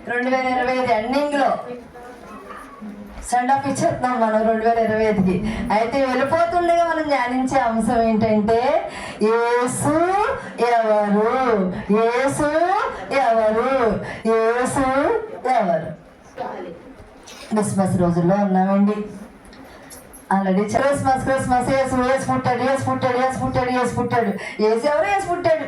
2025 ఎండింగ్లో send off ఇచ్చేస్తున్నాం మనం 2025కి. అయితే వెళ్ళిపోతుండగా మనం ధ్యానించే అంశం ఏంటంటే యేసు ఎవరు, యేసు ఎవరు, యేసు ఎవరు. క్రిస్మస్ రోజుల్లో ఉన్నామండి ఆల్రెడీ. క్రిస్మస్ యేసు పుట్టాడు, యేసు పుట్టాడు, యేసు పుట్టాడు, యేసు పుట్టాడు. యేసు ఎవరు, యేసు పుట్టాడు.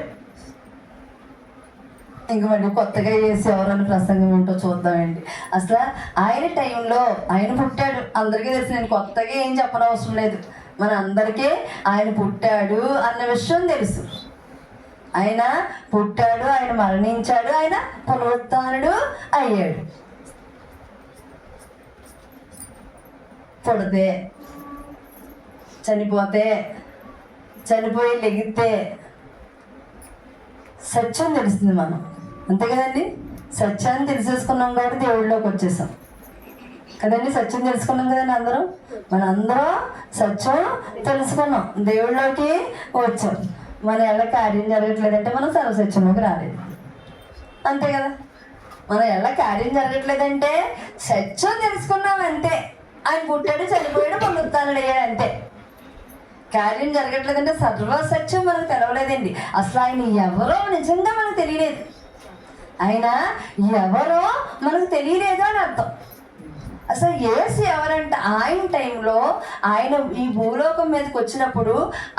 ఇంక మళ్ళీ కొత్తగా యేసు ఎవరని ప్రసంగం ఏంటో చూద్దామండి. అసలు ఆయన టైంలో ఆయన పుట్టాడు, అందరికీ తెలుసు. నేను కొత్తగా ఏం చెప్పనవసరం లేదు, మన అందరికీ ఆయన పుట్టాడు అన్న విషయం తెలుసు. ఆయన పుట్టాడు, ఆయన మరణించాడు, ఆయన పునరుత్థానుడు అయ్యాడు. పుడితే, చనిపోతే, చనిపోయి లెగితే సత్యం తెలుస్తుంది మనం, అంతే కదండి. సత్యాన్ని తెలిసేసుకున్నాం కాబట్టి దేవుళ్ళలోకి వచ్చేసాం కదండి. సత్యం తెలుసుకున్నాం కదండి అందరం. అందరం సత్యం తెలుసుకున్నాం, దేవుళ్ళలోకి వచ్చాం. మన ఎలా కార్యం జరగట్లేదంటే మనం సర్వసత్యంలోకి రాలేదు, అంతే కదా. మన ఎలా కార్యం జరగట్లేదంటే సత్యం తెలుసుకున్నాం అంతే. ఆయన పుట్టాడు, చనిపోయాడు, పునరుత్థానుడు అయ్యాడు అంతే. కార్యం జరగట్లేదంటే సర్వసత్యం మనకు తెలవలేదండి. అసలు ఆయన ఎవరో నిజంగా మనకు తెలియలేదు. ఆయన ఎవరో మనకు తెలియలేదు అని అర్థం. అసలు యేసు ఎవరంటే ఆయన టైంలో, ఆయన ఈ భూలోకం మీదకి వచ్చినప్పుడు,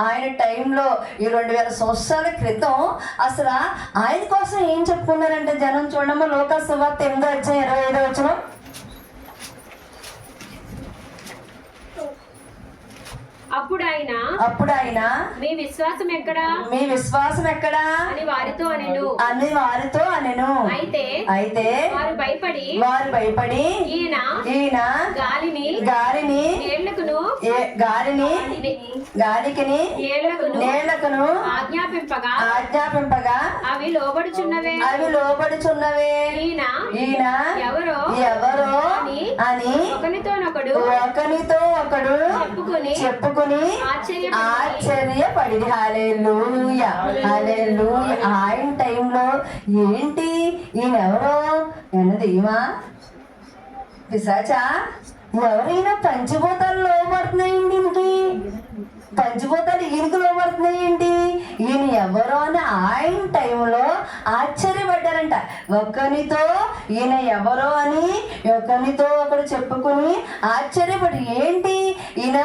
ఆయన టైంలో ఈ 2000 సంవత్సరాల క్రితం అసలు ఆయన కోసం ఏం చెప్పుకున్నారంటే జనం. చూడమ్మా, లోకాసు సువార్త 8:25 అప్పుడు ఆయన మీ విశ్వాసం ఎక్కడా అని వారితో అనెను. అయితే వారు భయపడి ఈయన గాలిని నీళ్లకును ఆజ్ఞాపింపగా అవి లోబడుచున్నవే. ఈయన ఎవరో అని ఒకనితో ఒకడు చెప్పుకుని ఆశ్చర్యపడి. హల్లెలూయా, హల్లెలూయా. ఆయన టైంలో ఏంటి, ఈయన ఎవరో దెయ్యమా, పిశాచా, ఎవరైనా పంచభూతాలు లోపడుతున్నాయండి. ఈయనకి పంచభూతాలు ఈయనకి లోపడుతున్నాయండి. ఈయన ఎవరో అని ఆయన టైంలో ఆశ్చర్యపడ్డారంట. ఒకరితో ఈయన ఎవరో అని ఒకరితో ఒకడు చెప్పుకుని ఆశ్చర్యపడి, ఏంటి ఈయన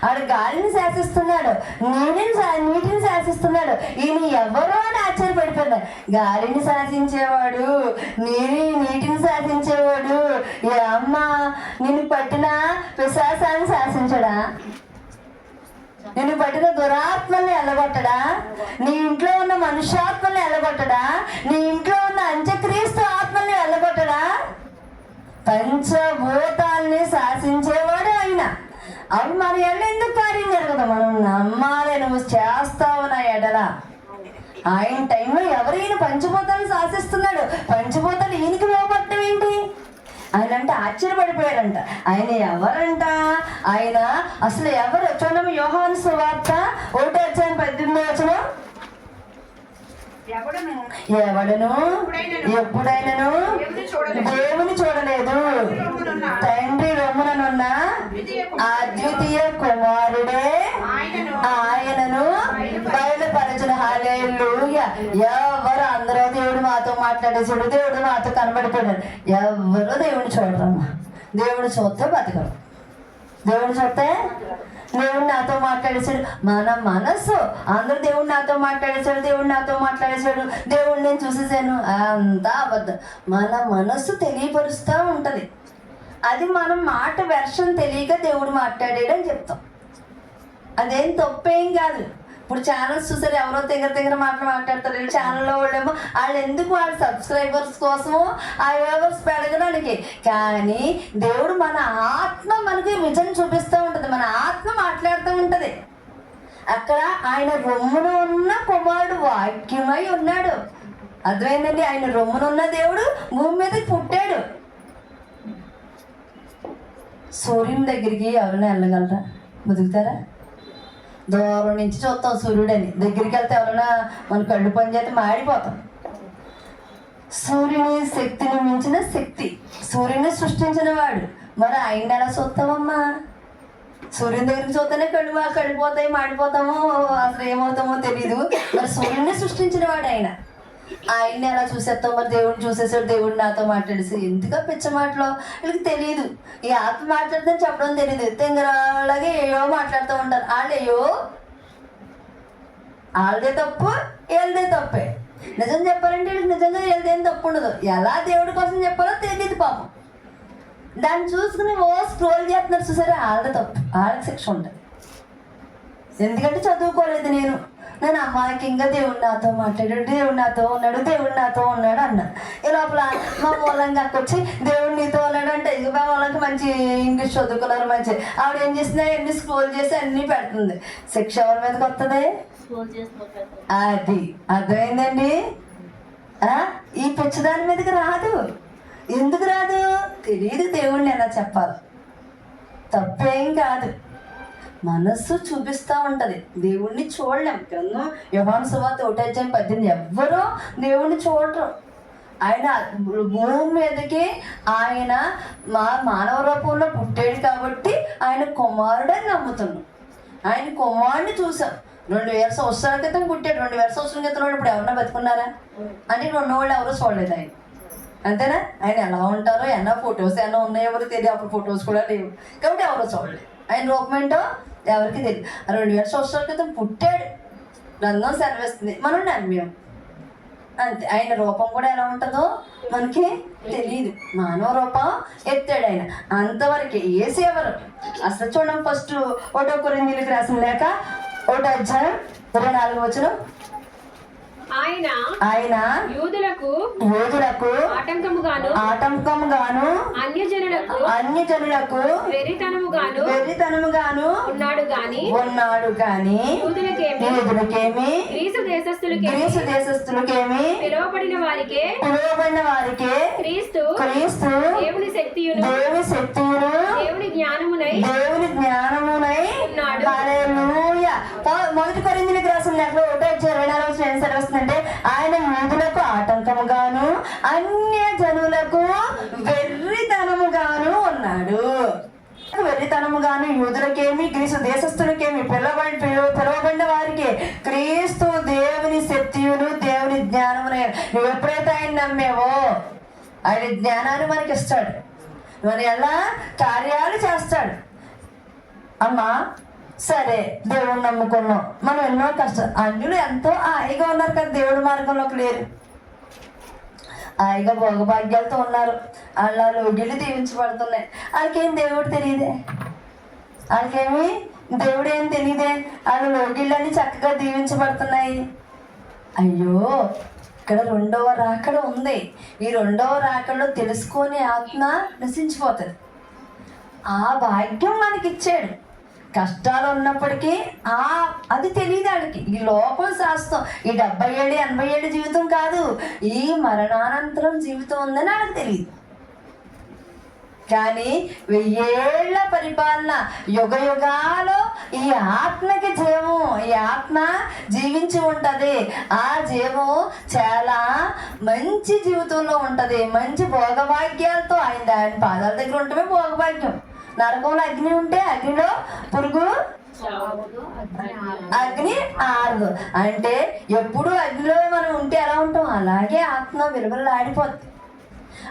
ఆడు గాలిని శాసిస్తున్నాడు, నీటిని శాసిస్తున్నాడు, ఈయన ఎవరో అని ఆశ్చర్యపడిపోయాడు. గాలిని శాసించేవాడు, నీటిని శాసించేవాడు ఏ అమ్మ నిన్ను పట్టిన పిశాచాన్ని శాసించడా, నిన్ను పట్టిన దురాత్మల్ని ఎల్లగొట్టడా, నీ ఇంట్లో ఉన్న మనుష్యాత్మల్ని ఎల్లగొట్టడా, నీ ఇంట్లో ఉన్న అంత్యక్రీస్తు ఆత్మల్ని ఎల్లగొట్టడా. పంచభూతాల్ని శాసించేవాడు ఆయన. అవి మన ఎడ ఎందుకు కార్యం జరగదు, మనం నమ్మాలి. నువ్వు చేస్తావు నా ఎడల. ఆయన టైంలో ఎవరైనా పంచభూతాలను శాసిస్తున్నాడు, పంచభూతాలు ఈయనకి లోపడటం ఏంటి. ఆయన అంటే ఆశ్చర్యపడిపోయారంట. ఆయన ఎవరంట, ఆయన అసలు ఎవరు. చూడము యోహాను సువార్త 1:18 ఎవడను ఎప్పుడైనను దేవుని చూడలేదు, తండ్రి రొమ్ముననున్న అద్వితీయ కుమారుడే ఆయనను బయలుపరచును. హల్లెలూయా. ఎవరు అందరూ దేవుడు మాతో మాట్లాడేసాడు, దేవుడు మాతో కనబడిపోయాడు. ఎవరు దేవుని చూడరమ్మా. దేవుడు చూస్తే బతకరు. దేవుడు చూస్తే దేవుడు నాతో మాట్లాడేశాడు. మన మనస్సు అందరూ దేవుడు నాతో మాట్లాడేశాడు, దేవుడు నాతో మాట్లాడేశాడు, దేవుడు నేను చూసేసాను, అంతా అబద్ధం. మన మనస్సు తెలియపరుస్తూ ఉంటుంది. అది మనం మాట వెర్షన్ తెలియక దేవుడు మాట్లాడాడని చెప్తాం. అదేం తప్పేం కాదు. ఇప్పుడు ఛానల్స్ చూసారు, ఎవరో దగ్గర మాట్లాడతారు. ఛానల్లో వాళ్ళేమో వాళ్ళు ఎందుకు వాళ్ళ సబ్స్క్రైబర్స్ కోసము ఆ వ్యూవర్స్ పెరగడానికి. కానీ దేవుడు మన ఆత్మ మనకి విజన్ చూపిస్తూ ఉంటుంది, మన ఆత్మ మాట్లాడుతూ ఉంటుంది. అక్కడ ఆయన రొమ్మున ఉన్న కుమారుడు వాక్యమై ఉన్నాడు. అర్థమైందండి. ఆయన రొమ్మున ఉన్న దేవుడు భూమి మీదకి పుట్టాడు. సూర్యుని దగ్గరికి ఎవరైనా వెళ్ళగలరా, బతుకుతారా? దూరం నుంచి చూస్తాం సూర్యుడని, దగ్గరికి వెళ్తే ఎవరైనా మన కళ్ళు పని చేస్తే మాడిపోతాం. సూర్యుని శక్తిని మించిన శక్తి, సూర్యుని సృష్టించిన వాడు. మరి ఆయన ఎలా చూస్తామమ్మా? సూర్యుని దగ్గరికి చూస్తేనే కడిపోతాయి, మాడిపోతామో, అసలు ఏమవుతామో తెలియదు. మరి సూర్యుడిని సృష్టించిన వాడు ఆయన. ఆయన్ని ఎలా చూసేస్తాం? మరి దేవుడిని చూసేసాడు, దేవుడు నాతో మాట్లాడేసి. ఎందుకు పిచ్చ మాటలో వీళ్ళకి తెలియదు. ఈ ఆత్మ మాట్లాడితే చెప్పడం తెలియదు. తెంగరాలాగే ఏయో మాట్లాడుతూ ఉంటారు. వాళ్ళదే తప్పు, వీళ్ళదే తప్పే. నిజం చెప్పాలంటే వీళ్ళకి నిజంగా వీళ్ళదేం తప్పు ఉండదు. ఎలా దేవుడి కోసం చెప్పాలో తెలియదు పాపం. దాన్ని చూసుకుని స్క్రోల్ చేస్తున్నారు చూసారా, వాళ్ళదే తప్పు, వాళ్ళకి శిక్ష ఉంటుంది. ఎందుకంటే చదువుకోలేదు నేను అమాయకంగా దేవుడు నాతో మాట్లాడాడు, దేవుడు నాతో ఉన్నాడు, దేవుడు నాతో ఉన్నాడు అన్నా. ఈ లోపల మా మూలంగా వచ్చి దేవుడు నీతో ఉన్నాడు అంటే ఇది మా వాళ్ళకి మంచి ఇంగ్లీష్ చదువుకున్నారు, మంచి ఆవిడ ఏం చేసిందా అన్ని స్క్రోల్ చేసి అన్నీ పెడుతుంది. శిక్ష ఎవరి మీదకి వస్తుంది? అది అర్థమైందండి. ఈ పిచ్చదాని మీదకి రాదు. ఎందుకు రాదు? తెలియదు దేవుడిని ఎలా చెప్పాలి. తప్పేం కాదు, మనస్సు చూపిస్తూ ఉంటుంది. దేవుణ్ణి చూడలేం. గ్రంథం యోహాను సువార్త 1:18 ఎవ్వరూ దేవుణ్ణి చూడరు. ఆయన భూమి మీదకి ఆయన మానవ రూపంలో పుట్టాడు కాబట్టి ఆయన కుమారుడని నమ్ముతున్నాం. ఆయన కుమారుడిని చూసాం. 2000 సంవత్సరాల క్రితం పుట్టాడు. 2000 సంవత్సరాల క్రితం ఇప్పుడు ఎవరన్నా బతుకున్నారా అంటే ఉన్నవాళ్ళు ఎవరో చూడలేదు ఆయన. అంతేనా? ఆయన ఎలా ఉంటారో ఎన్నో ఫొటోస్ ఏమన్నా ఉన్నాయో ఎవరు తెలియదు. అప్పుడు ఫొటోస్ కూడా లేవు కాబట్టి ఎవరో చూడలేదు. ఆయన రూపం ఏంటో ఎవరికి తెలియదు. 2000 సంవత్సరాల క్రితం పుట్టాడు, గ్రంథం సెలవిస్తుంది, మనం నమ్మాం అంతే. ఆయన రూపం కూడా ఎలా ఉంటుందో మనకి తెలియదు. మానవ రూపం ఎత్తాడు ఆయన, అంతవరకు. ఏసి ఎవరు అసలు చూడండి. ఫస్ట్ 1 కొరింథీయులకు రాసిన లేఖ 1:24 ఆయన యూదులకు ఆటంకముగాను అన్యజనులకు వెర్రితనముగాను ఉన్నాడు గాని యూదులకేమి గ్రీసు దేశస్థులకేమి పిలువబడిన వారికే క్రీస్తు దేవుని శక్తియును దేవుని జ్ఞానమునై ఉన్నాడు. హల్లెలూయా. 1 కొరింథీయులకు రాసిన లేఖలో 1:24 అంటే ఆయన యూదులకు ఆటంకముగాను అన్యజనులకు వెర్రితనముగాను ఉన్నాడు. వెర్రితనముగాను యూదులకేమి గ్రీసు దేశస్థులకేమి పిలువబడిన వారికి క్రీస్తు దేవుని శక్తియును దేవుని జ్ఞానమున. నువ్వు ఎప్పుడైతే ఆయన నమ్మేవో ఆయన జ్ఞానాన్ని మనకి ఇస్తాడు, మన ఎలా కార్యాలు చేస్తాడు. అమ్మా సరే, దేవుడు నమ్ముకున్నాం, మనం ఎన్నో కష్టం. అన్యులు ఎంతో హాయిగా ఉన్నారు కదా, దేవుడి మార్గంలోకి లేరు. హాయిగా భోగభాగ్యాలతో ఉన్నారు. వాళ్ళ లోగిళ్ళు దీవించబడుతున్నాయి. వాళ్ళకేం దేవుడు తెలియదే, వాళ్ళకేమి దేవుడు ఏం తెలియదే. వాళ్ళ లోగిళ్ళని చక్కగా దీవించబడుతున్నాయి. అయ్యో, ఇక్కడ 2వ రాకడ ఉంది. ఈ 2వ రాకడలో తెలుసుకొని ఆత్మ నశించిపోతుంది. ఆ భాగ్యం మనకిచ్చాడు. కష్టాలు ఉన్నప్పటికీ అది తెలియదు వాళ్ళకి. ఈ లోపల శాస్త్రం ఈ 70 ఏళ్ళు 80 ఏళ్ళ జీవితం కాదు, ఈ మరణానంతరం జీవితం ఉందని వాళ్ళకి తెలియదు. కానీ 1000 ఏళ్ల పరిపాలన, యుగాలు ఈ ఆత్మకి జీవం, ఈ ఆత్మ జీవించి ఉంటుంది. ఆ జీవం చాలా మంచి జీవితంలో ఉంటుంది, మంచి భోగభాగ్యాలతో. ఆయన పాదాల దగ్గర ఉంటమే భోగభాగ్యం. నరకంలో అగ్ని ఉంటే అగ్నిలో పురుగు అగ్ని ఆరదు. అంటే ఎప్పుడు అగ్నిలో మనం ఉంటే ఎలా ఉంటాం అలాగే ఆత్మ విలువలాడిపోద్ది.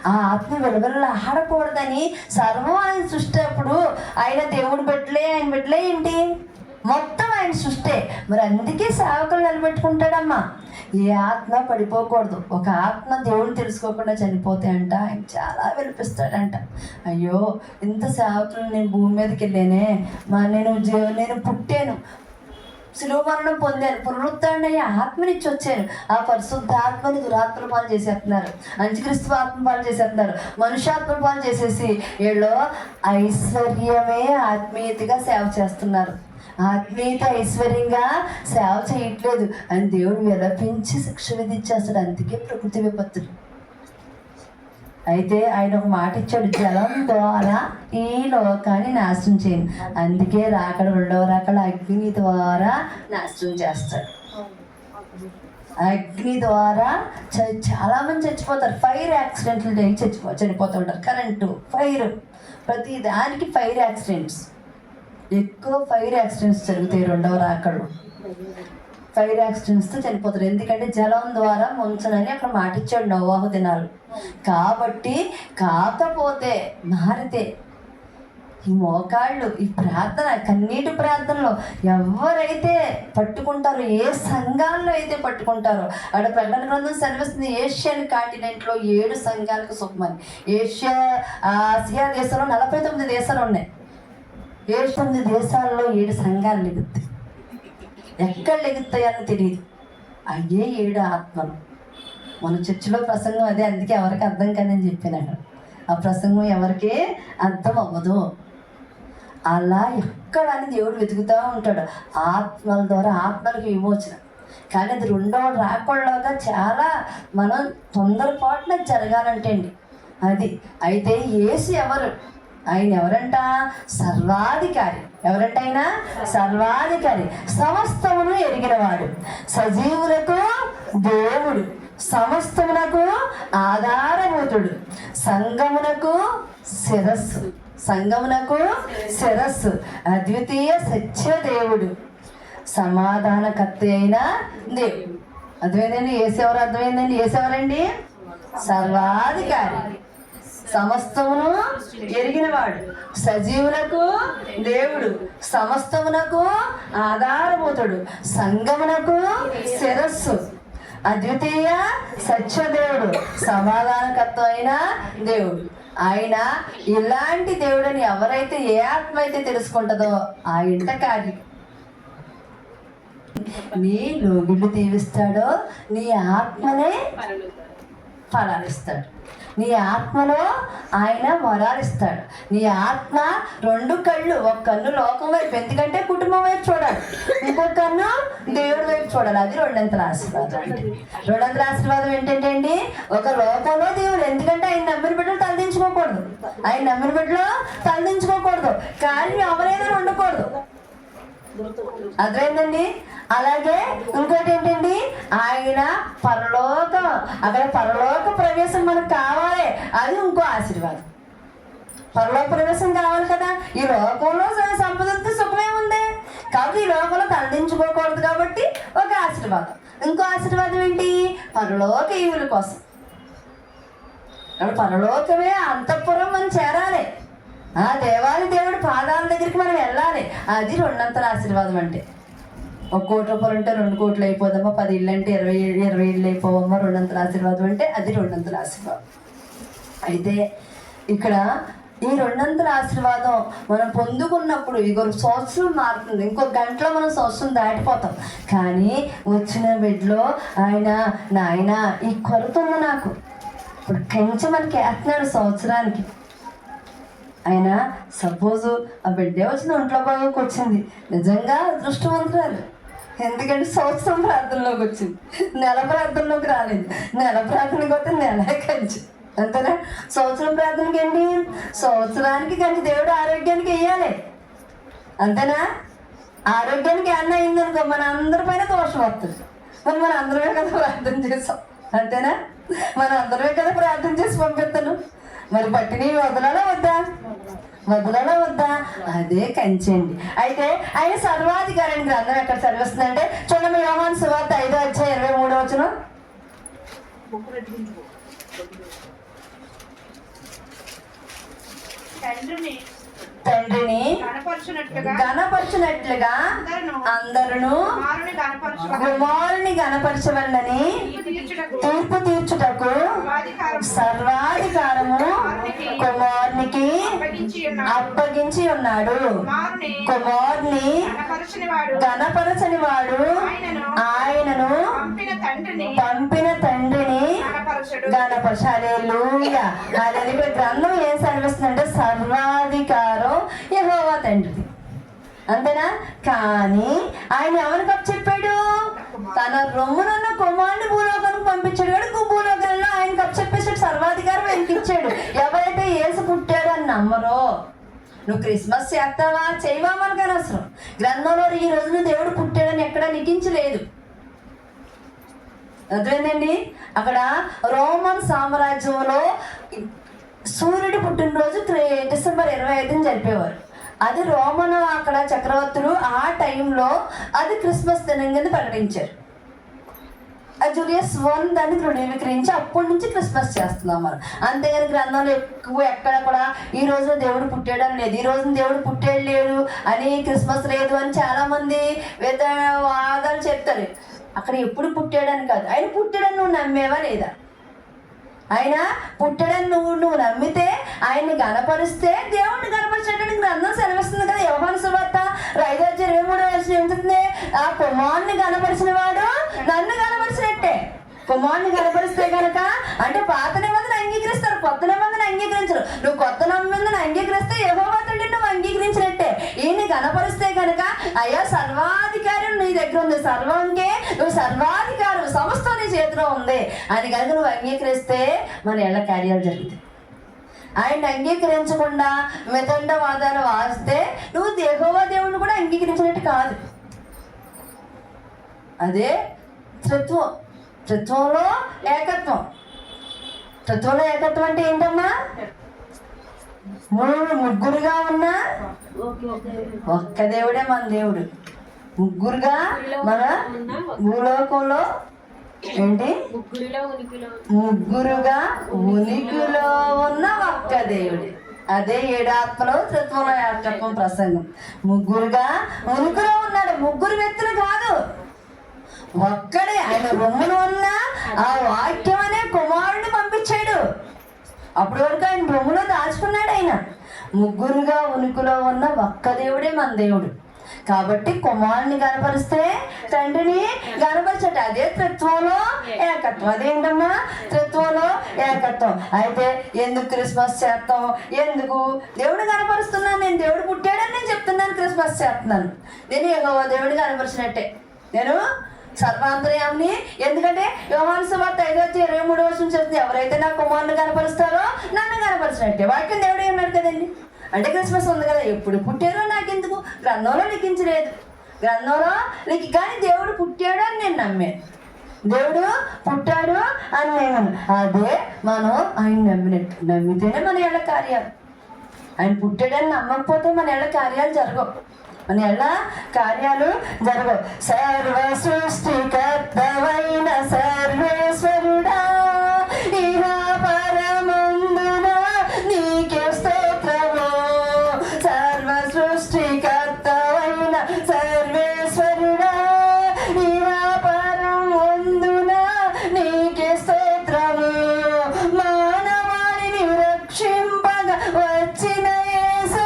ఆ ఆత్మ విలువలు ఆడకూడదని సర్వం ఆయన సృష్టి. అప్పుడు ఆయన దేవుడు బిడ్డలే, ఆయన బిడ్డలే ఏంటి మొత్తం ఆయన సృష్టి. మరి అందుకే సేవకులు నిలబెట్టుకుంటాడమ్మా. ఏ ఆత్మ పడిపోకూడదు. ఒక ఆత్మ దేవుడు తెలుసుకోకుండా చనిపోతే అంట ఆయన చాలా వినిపిస్తాడంట. అయ్యో, ఇంత సేవకులు నేను భూమి మీదకి వెళ్ళానే, నేను పుట్టాను, శిలువ మరణం పొందాను, పునరుత్థానయ్యే ఆత్మనిచ్చి వచ్చాను. ఆ పరిశుద్ధ ఆత్మని దురాత్మల పాలు చేసేస్తున్నారు, అంత్యక్రీస్తు ఆత్మ పాలు చేసేస్తున్నారు, మనుష్యాత్మ పాలు చేసేసి వీళ్ళు ఐశ్వర్యమే ఆత్మీయతగా సేవ చేస్తున్నారు. ఆత్మీయత ఐశ్వర్యంగా సేవ చేయట్లేదు అని దేవుడు విలపించి శిక్ష విధించేస్తాడు. అందుకే ప్రకృతి విపత్తులు. అయితే ఆయన ఒక మాట ఇచ్చాడు, జలం ద్వారా ఈ లోకాన్ని నాశనం చేయను. అందుకే రాకడ 2వ రాకడ అగ్ని ద్వారా నాశనం చేస్తాడు. అగ్ని ద్వారా చాలామంది చచ్చిపోతారు. ఫైర్ యాక్సిడెంట్లు చనిపోతూ ఉంటారు. కరెంటు, ఫైర్, ప్రతి దానికి ఫైర్ యాక్సిడెంట్స్. ఎక్కువ ఫైర్ యాక్సిడెంట్స్ జరుగుతాయి రెండవ రాకళ్ళు. ఫైర్ యాక్సిడెంట్స్తో చనిపోతారు. ఎందుకంటే జలం ద్వారా ముంచనని అక్కడ మాటిచ్చాడు నోవాహు దినాలు. కాబట్టి కాకపోతే మారితే ఈ మోకాళ్ళు, ఈ ప్రార్థన, కన్నీటి ప్రార్థనలో ఎవరైతే పట్టుకుంటారో, ఏ సంఘాల్లో అయితే పట్టుకుంటారో, అక్కడ ప్రకటన గ్రంథం సెలవిస్తుంది ఏషియన్ కాంటినెంట్లో 7 సంఘాలకు సుఖమని. ఆసియా దేశంలో 49 దేశాలు ఉన్నాయి. 9 దేశాల్లో 7 సంఘాలు లెగుతాయి. ఎక్కడ లెగుతాయని తెలియదు. అయ్యే 7 ఆత్మలు. మన చర్చిలో ప్రసంగం అదే, అందుకే ఎవరికి అర్థం కాదని చెప్పినాడు. ఆ ప్రసంగం ఎవరికి అర్థం అవ్వదు. అలా ఎక్కడని దేవుడు వెతుకుతూ ఉంటాడు. ఆత్మల ద్వారా ఆత్మలకు విమోచన. కానీ అది రెండవ రాకళ్ళగా చాలా మనం తొందరపాటున జరగాలంటే అండి అది. అయితే యేసు ఎవరు? ఆయన ఎవరంట? సర్వాధికారి. ఎవరంట ఆయన? సర్వాధికారి, సమస్తమును ఎరిగినవాడు, సజీవులకు దేవుడు, సమస్తమునకు ఆధారభూతుడు, సంఘమునకు శిరస్సు, సంఘమునకు శిరస్సు, అద్వితీయ సత్యదేవుడు, సమాధానకర్త అయిన దేవుడు. అర్థమైందండి? ఏసేవారు అర్థమైందండి? ఏసేవారండి సర్వాధికారి, సమస్తమును ఎరిగినవాడు, సజీవులకు దేవుడు, సమస్తమునకు ఆధారభూతుడు, సంఘమునకు శిరస్సు, అద్వితీయ సత్యదేవుడు, సమాధానకర్త అయిన దేవుడు. ఆయన ఇలాంటి దేవుడని ఎవరైతే, ఏ ఆత్మ అయితే తెలుసుకుంటుందో ఆ ఇంట కాదు నీ లోగిళ్ళు దీవిస్తాడో నీ ఆత్మనే ఫలాలిస్తాడు. నీ ఆత్మలో ఆయన వరాలిస్తాడు. నీ ఆత్మ 2 కళ్ళు, ఒక కన్ను లోకం వైపు, ఎందుకంటే కుటుంబం వైపు చూడాలి, ఇంకొక కన్ను దేవుడి వైపు చూడాలి. అది 2 ఆశీర్వాదం. అంటే 2 ఆశీర్వాదం ఏంటంటే అండి, ఒక లోకంలో దేవుడు, ఎందుకంటే ఆయన నమ్మిన బిడ్డలు తలదించుకోకూడదు, ఆయన నమ్మిన బిడ్డలు తలదించుకోకూడదు, కానీ ఎవరైనా ఉండకూడదు. అర్థమైందండి? అలాగే ఇంకోటి ఏంటండి, ఆయన పరలోకం, అక్కడ పరలోక ప్రవేశం మనకు కావాలి, అది ఇంకో ఆశీర్వాదం. పరలోక ప్రవేశం కావాలి కదా. ఈ లోకంలో సంపదలతో సుఖమే ఉంది కాబట్టి ఈ లోకంలో తలదించుకోకూడదు కాబట్టి ఒక ఆశీర్వాదం. ఇంకో ఆశీర్వాదం ఏంటి? పరలోక ఈవుల కోసం. పరలోకమే అంతఃపురం మనం చేరాలి, ఆ దేవాది దేవుడి పాదాల దగ్గరికి మనం వెళ్ళాలి. అది 2 ఆశీర్వాదం. అంటే 1 కోటి రూపాయలు ఉంటే 2 కోట్లు అయిపోదమ్మా, 10 ఇళ్ళు అంటే 20 ఇళ్ళు అయిపోవమ్మా. 2 ఆశీర్వాదం అంటే అది 2 ఆశీర్వాదం. అయితే ఇక్కడ ఈ 2 ఆశీర్వాదం మనం పొందుకున్నప్పుడు ఇగో సంవత్సరం మారుతుంది, ఇంకో గంటలో మనం సంవత్సరం దాటిపోతాం. కానీ వచ్చిన బిడ్డలో ఆయన, నాయన ఈ కొరత ఉంది నాకు, ఇప్పుడు కంచె మనకి వేస్తున్నాడు సంవత్సరానికి. ఆయన సపోజు ఆ బిడ్డే వచ్చిన ఒంట్లో బాగోకి వచ్చింది, నిజంగా అదృష్టవంతురాలు. ఎందుకంటే సంవత్సరం ప్రార్థనలోకి వచ్చింది, నెల ప్రార్థనలోకి రాలేదు. నెల ప్రార్థనకి వస్తే నెలే కంచి, అంతేనా? సంవత్సరం ప్రార్థనకి ఏంటి? సంవత్సరానికి కంచి దేవుడు ఆరోగ్యానికి వెయ్యాలి, అంతేనా? ఆరోగ్యానికి ఏమన్నా అయిందనుకో మన అందరి పైన దోషం వస్తుంది. మరి మన అందరమే కదా ప్రార్థన చేసాం, అంతేనా? మన అందరమే కదా ప్రార్థన చేసి పంపిస్తాను. మరి పట్టిని వదలాలా వద్దా? వదలాలా వద్దా? అదే కంచండి. అయితే ఆయన సర్వాధికారి గ్రంథం ఎక్కడ చదివిస్తుందంటే చూడండి, యోహాను సువార్త 5:23 తండ్రిని గణపరచునట్లుగా అందరూ కుమారుని గణపరచవలనని తీర్పు తీర్చుటకు సర్వాధికారము కుమారునికి అప్పగించి ఉన్నాడు. కుమారుని గణపరచని వాడు ఆయనను పంపిన తండ్రిని గణపరచు. హల్లెలూయా, హల్లెలూయా. గ్రంథం ఏం సెలవిస్తుందంటే సర్వాధికారం యెహోవా తండ్రిది, అంతేనా? కానీ ఆయన ఎవరికి అప్పచెప్పాడు? తన రొమ్మునున్న కుమారుని భూలోకానికి పంపించాడు. కానీ భూలోకంలో ఆయనకు అప్పచెప్పేసాడు, సర్వాధికారం ఆయనకి ఇచ్చాడు. ఎవరైతే యేసు పుట్టాడు అని నమ్మరో, నువ్వు క్రిస్మస్ చేస్తావా చేయవా మనకు అనవసరం. గ్రంథంలో ఈ రోజున దేవుడు పుట్టాడని ఎక్కడా లిఖించలేదు. అర్థమైందండి. అక్కడ రోమన్ సామ్రాజ్యంలో సూర్యుడి పుట్టినరోజు డిసెంబర్ 25 జరిపేవారు. అది రోమన్ అక్కడ చక్రవర్తులు ఆ టైంలో అది క్రిస్మస్ దినం కింద ప్రకటించారు. జూలియస్ I దాన్ని ధృవీకరించి అప్పటి నుంచి క్రిస్మస్ చేస్తున్నాం మనం. అంతేగాని గ్రంథంలో ఎక్కువ ఎక్కడ కూడా ఈ రోజున దేవుడు పుట్టాడని లేదు, ఈ రోజున దేవుడు పుట్టాడు లేడు అని, క్రిస్మస్ లేదు అని చాలామంది వాదాలు చెప్తారు. అక్కడ ఎప్పుడు పుట్టాడని కాదు, ఆయన పుట్టాడని నువ్వు నమ్మేవా లేదా? ఆయన పుట్టాడని నువ్వు నమ్మితే, ఆయన్ని గణపరిస్తే దేవుడిని గణపరిచేటట్టు గ్రంథం సెలవిస్తుంది కదా. యోహాను సువార్త 5:23 ఏమిటి? ఆ కుమారుని గణపరిచిన వాడు నన్ను గణపరిచినట్టే. కుమారుని గణపరిస్తే కనుక అంటే పాత నిబంధన అంగీకరిస్తారు, కొత్త నిబంధన అంగీకరించరు. నువ్వు కొత్త నిబంధన అంగీకరిస్తే యెహోవా తండ్రిని నువ్వు అంగీకరించినట్టే. ఈయన్ని గణపరిస్తే కనుక అయ్యా సర్వాధికారం నీ దగ్గర ఉంది, సర్వంకే నువ్వు సర్వాధికారం, సమస్తం నీ చేతిలో ఉంది అని కనుక నువ్వు అంగీకరిస్తే మన ఎళ్ళ కార్యాలు జరుగుతాయి. ఆయన్ని అంగీకరించకుండా మితండవాదాలు వాస్తే నువ్వు యెహోవా దేవుడిని కూడా అంగీకరించినట్టు కాదు. అదే త్రిత్వం. త్రిత్వంలో ఏకత్వం. త్రిత్వంలో ఏకత్వం అంటే ఏంటమ్మా? ముగ్గురుగా ఉన్న ఒక్క దేవుడే మన దేవుడు. ముగ్గురుగా మన భూలోకంలో ఏంటి? ముగ్గురుగా ఉనికిలో ఉన్న ఒక్క దేవుడు. అదే 7 ఆత్మలో త్రిత్వంలో ఏకత్వం ప్రసంగం. ముగ్గురుగా ఉనికిలో ఉన్నాడు, ముగ్గురు వ్యక్తులు కాదు, ఒక్కడే. ఆయన రొమ్మును ఉన్న ఆ వాక్యం అనే కుమారుడిని పంపించాడు. అప్పటి వరకు ఆయన రొమ్ములో దాచుకున్నాడు. ఆయన ముగ్గురుగా ఉనికిలో ఉన్న ఒక్క దేవుడే మన దేవుడు. కాబట్టి కుమారుని గణపరిస్తే తండ్రిని గణపరచట. అదే త్రిత్వంలో ఏకత్వం. అదేంటమ్మా? త్రిత్వంలో ఏకత్వం. అయితే ఎందుకు క్రిస్మస్ చేస్తాం? ఎందుకు? దేవుడు గణపరుస్తున్నాను, నేను దేవుడు పుట్టాడని నేను చెప్తున్నాను, క్రిస్మస్ చేస్తున్నాను. నేను యెహోవా దేవుడిని గణపరిచినట్టే, నేను సర్వాంతర్యామిని. ఎందుకంటే యోహాను సువార్త 5:23 చెప్తుంది, ఎవరైతే నా కుమారుని కనపరుస్తారో నన్ను కనపరిచినట్టే. వాక్యం దేవుడే ఉన్నాడు కదండి. అంటే క్రిస్మస్ ఉంది కదా, ఎప్పుడు పుట్టారో నాకెందుకు, గ్రంథంలో లిఖించలేదు. గ్రంథంలో కానీ దేవుడు పుట్టాడు అని నేను నమ్మాను, దేవుడు పుట్టాడు అని నేను. అదే మనం ఆయన నమ్మినట్టు. నమ్మితేనే మన ఎళ్ళ కార్యాలు. ఆయన పుట్టాడని నమ్మకపోతే మన ఎళ్ళ కార్యాలు జరగవు, మన ఎళ్ళ కార్యాలు జరగవు. సర్వ సృష్టికర్తవైన సర్వేశ్వరుడా, ఇహ పరమందున నీకే స్తోత్రము. సర్వ సృష్టికర్తవైన సర్వేశ్వరుడా, ఇహ పరమందున నీకే స్తోత్రము. మానవాళిని రక్షింపగా వచ్చిన యేసు,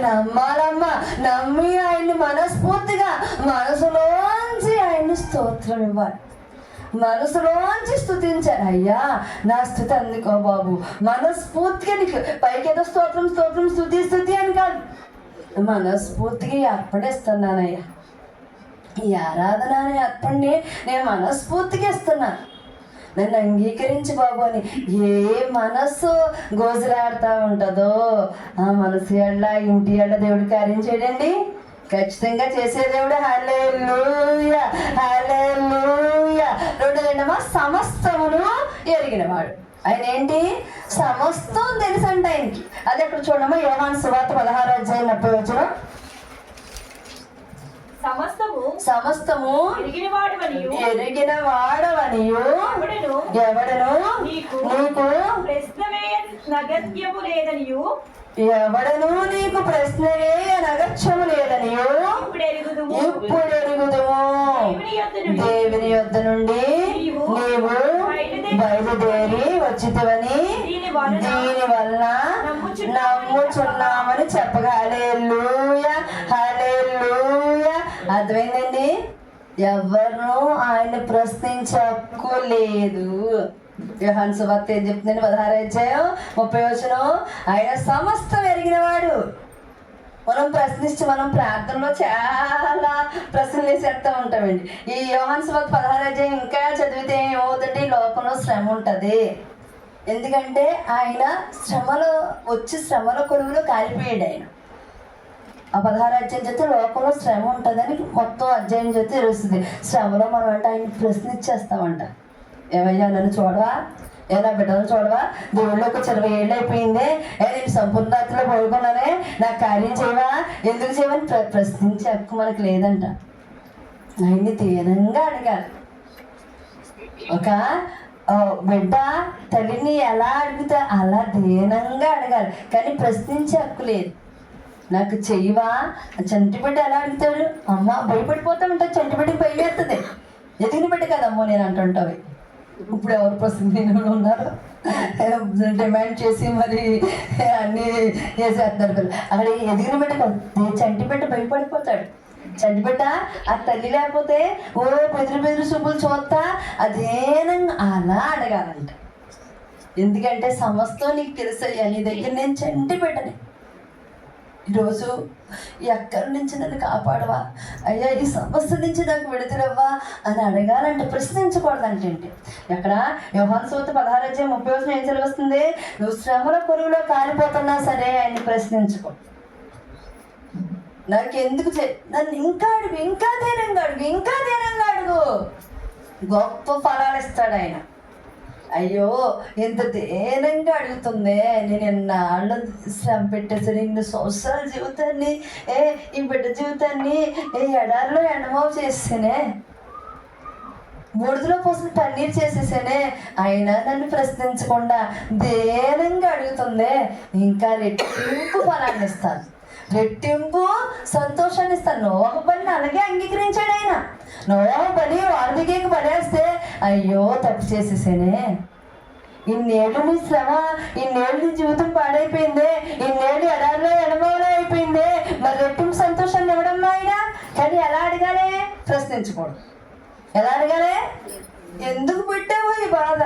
నమ్మాలమ్మా. నమ్మి ఆయన్ని మనస్ఫూర్తిగా మనసులోంచి ఆయన్ని స్తోత్రం ఇవ్వాలి, మనసులోంచి స్తుతించాలి. అయ్యా నా స్తుతి అందుకో బాబు, మనస్ఫూర్తిగా. నీకు పైకేదో స్తోత్రం స్తోత్రం స్తుతి స్తుతి అని కాదు, మనస్ఫూర్తిగా అర్పణిస్తున్నానయ్యా. ఈ ఆరాధన అనే అర్పణని నేను మనస్ఫూర్తిగా ఇస్తున్నాను, నన్ను అంగీకరించి బాబు అని. ఏ మనస్సు గోజులాడుతూ ఉంటుందో ఆ మనసు ఎళ్ళ ఇంటి ఎళ్ళ దేవుడు కార్యం చేయడండి ఖచ్చితంగా చేసే దేవుడు. హల్లెలూయా హల్లెలూయా. 2 సమస్తమును ఎరిగినవాడు. ఆయన ఏంటి? సమస్తం తెలుసు అంట ఆయనకి. అది అక్కడ చూడమ్మా, యోహాను సువార్త 16:30. సమస్తము ఎరిగిన వాడవనియు ఎవడను నీకు ఎవడను నీకు ప్రశ్న వేయనగత్యము లేదనియు ఇప్పుడు ఎరుగుదుము. దేవుని యొద్ద నుండి నీవు బయలుదేరి వచ్చితివని దీని వలన నమ్ముచున్నామని చెప్పగా. హల్లెలూయా, హల్లెలూయా. అర్థమైందండి? ఎవరు ఆయన ప్రశ్నించే హక్కు లేదు. యోహాను సువార్త ఏం చెప్తుందండి? 16వ అధ్యాయం 30వ వచనం. ఆయన సమస్తం ఎరిగినవాడు. మనం ప్రశ్నించి మనం ప్రార్థనలో చాలా ప్రశ్నలు వేసేస్తూ ఉంటామండి. ఈ యోహాను సువార్త 16వ అధ్యాయం ఇంకా చదివితే ఏమవుతుందంటే ఈ లోకంలో శ్రమ ఉంటుంది. ఎందుకంటే ఆయన శ్రమల కొలువులో కాలిపోయాడు. ఆయన ఆ 16వ అధ్యాయం చేస్తే లోకంలో శ్రమ ఉంటుందని మొత్తం అధ్యాయం చేస్తే తెలుస్తుంది. శ్రమలో మనం అంటే ఆయన ప్రశ్నించేస్తామంట. ఏమయ్యా నన్ను చూడవా, ఏనా బిడ్డలు చూడవా, దేవుళ్ళకి 20 ఏళ్ళు అయిపోయిందే, నేను సంపూర్ణతలో పడుకున్నానే, నాకు కార్యం చేయవా, ఎందుకు చేయమని ప్రశ్నించే హక్కు మనకు లేదంట. ఆయన్ని దీనంగా అడగాలి. ఒక బిడ్డ తల్లిని ఎలా అడుగుతా అలా దీనంగా అడగాలి, కానీ ప్రశ్నించే హక్కు లేదు. నాకు చెయ్యవా, చంటి బిడ్డ ఎలా అడుగుతాడు? అమ్మ భయపడిపోతా ఉంటాడు. చంటి బిడ్డకి భయం వేస్తుంది. ఎదిగిన బిడ్డ కదమ్మో నేను అంటుంటావి. ఇప్పుడు ఎవరు ప్రశ్న ఉన్నారు, డిమాండ్ చేసి మరి అన్నీ చేసేస్తున్నారు పిల్లలు. అక్కడ ఎదిగిన బిడ్డ కాదు, చంటి బిడ్డ భయపడిపోతాడు. చంటి బిడ్డ ఆ తల్లి లేకపోతే బెదిరి చూపులు చూస్తా అదేనంగా అలా అడగాలంట. ఎందుకంటే సమస్తం నీకు తెలుసయ్యా, నీ దగ్గర నేను చంటి బిడ్డని. ఈరోజు ఎక్కడి నుంచి నన్ను కాపాడవా అయ్యా, ఈ సమస్య నుంచి నాకు విడుదలవ్వా అని అడగాలంటే ప్రశ్నించకూడదంటే. ఎక్కడ యోహాను సువార్త 16వ అధ్యాయం 30వ వచనం ఏం చదివిస్తుంది? నువ్వు శ్రమల కొలువులో కాలిపోతున్నా సరే ఆయన్ని ప్రశ్నించుకో. నాకు ఎందుకు నన్ను ఇంకా అడుగు, ఇంకా దీనంగా అడుగు, ఇంకా దీనంగా అడుగు, గొప్ప ఫలాలు ఇస్తాడు ఆయన. అయ్యో ఎంత దీనంగా అడుగుతుందే, నేను ఎన్నాళ్ళు శ్రమ పెట్టేసరి ఇన్ని సంవత్సరాల జీవితాన్ని ఈ బిడ్డ జీవితాన్ని ఎడారిలో ఎండమావు చేసేనే, బూడిదలో పోసిన పన్నీరు చేసేసానే, అయినా నన్ను ప్రశ్నించకుండా దీనంగా అడుగుతుందే, ఇంకా రెట్టింపు ఫలాన్ని ఇస్తాను, రెట్టింపు సంతోషాన్ని ఇస్తాను. నోహు బలిని అలాగే అంగీకరించాడు ఆయన. నోహు బలి వాల్మీకి పడేస్తే అయ్యో తప్పు చేసేసానే, ఇన్నేళ్ళు నీ శ్రమ, ఇన్నేళ్ళు నీ జీవితం పాడైపోయిందే, ఇన్నేళ్ళు ఎడారిలో ఎడమలో అయిపోయిందే, మరి రెట్టింపు సంతోషాన్ని ఇవ్వడం ఆయన. కానీ ఎలా అడగాలి? ప్రశ్నించకూడదు. ఎలా అడగాలి? ఎందుకు పెట్టావో ఈ బాధ,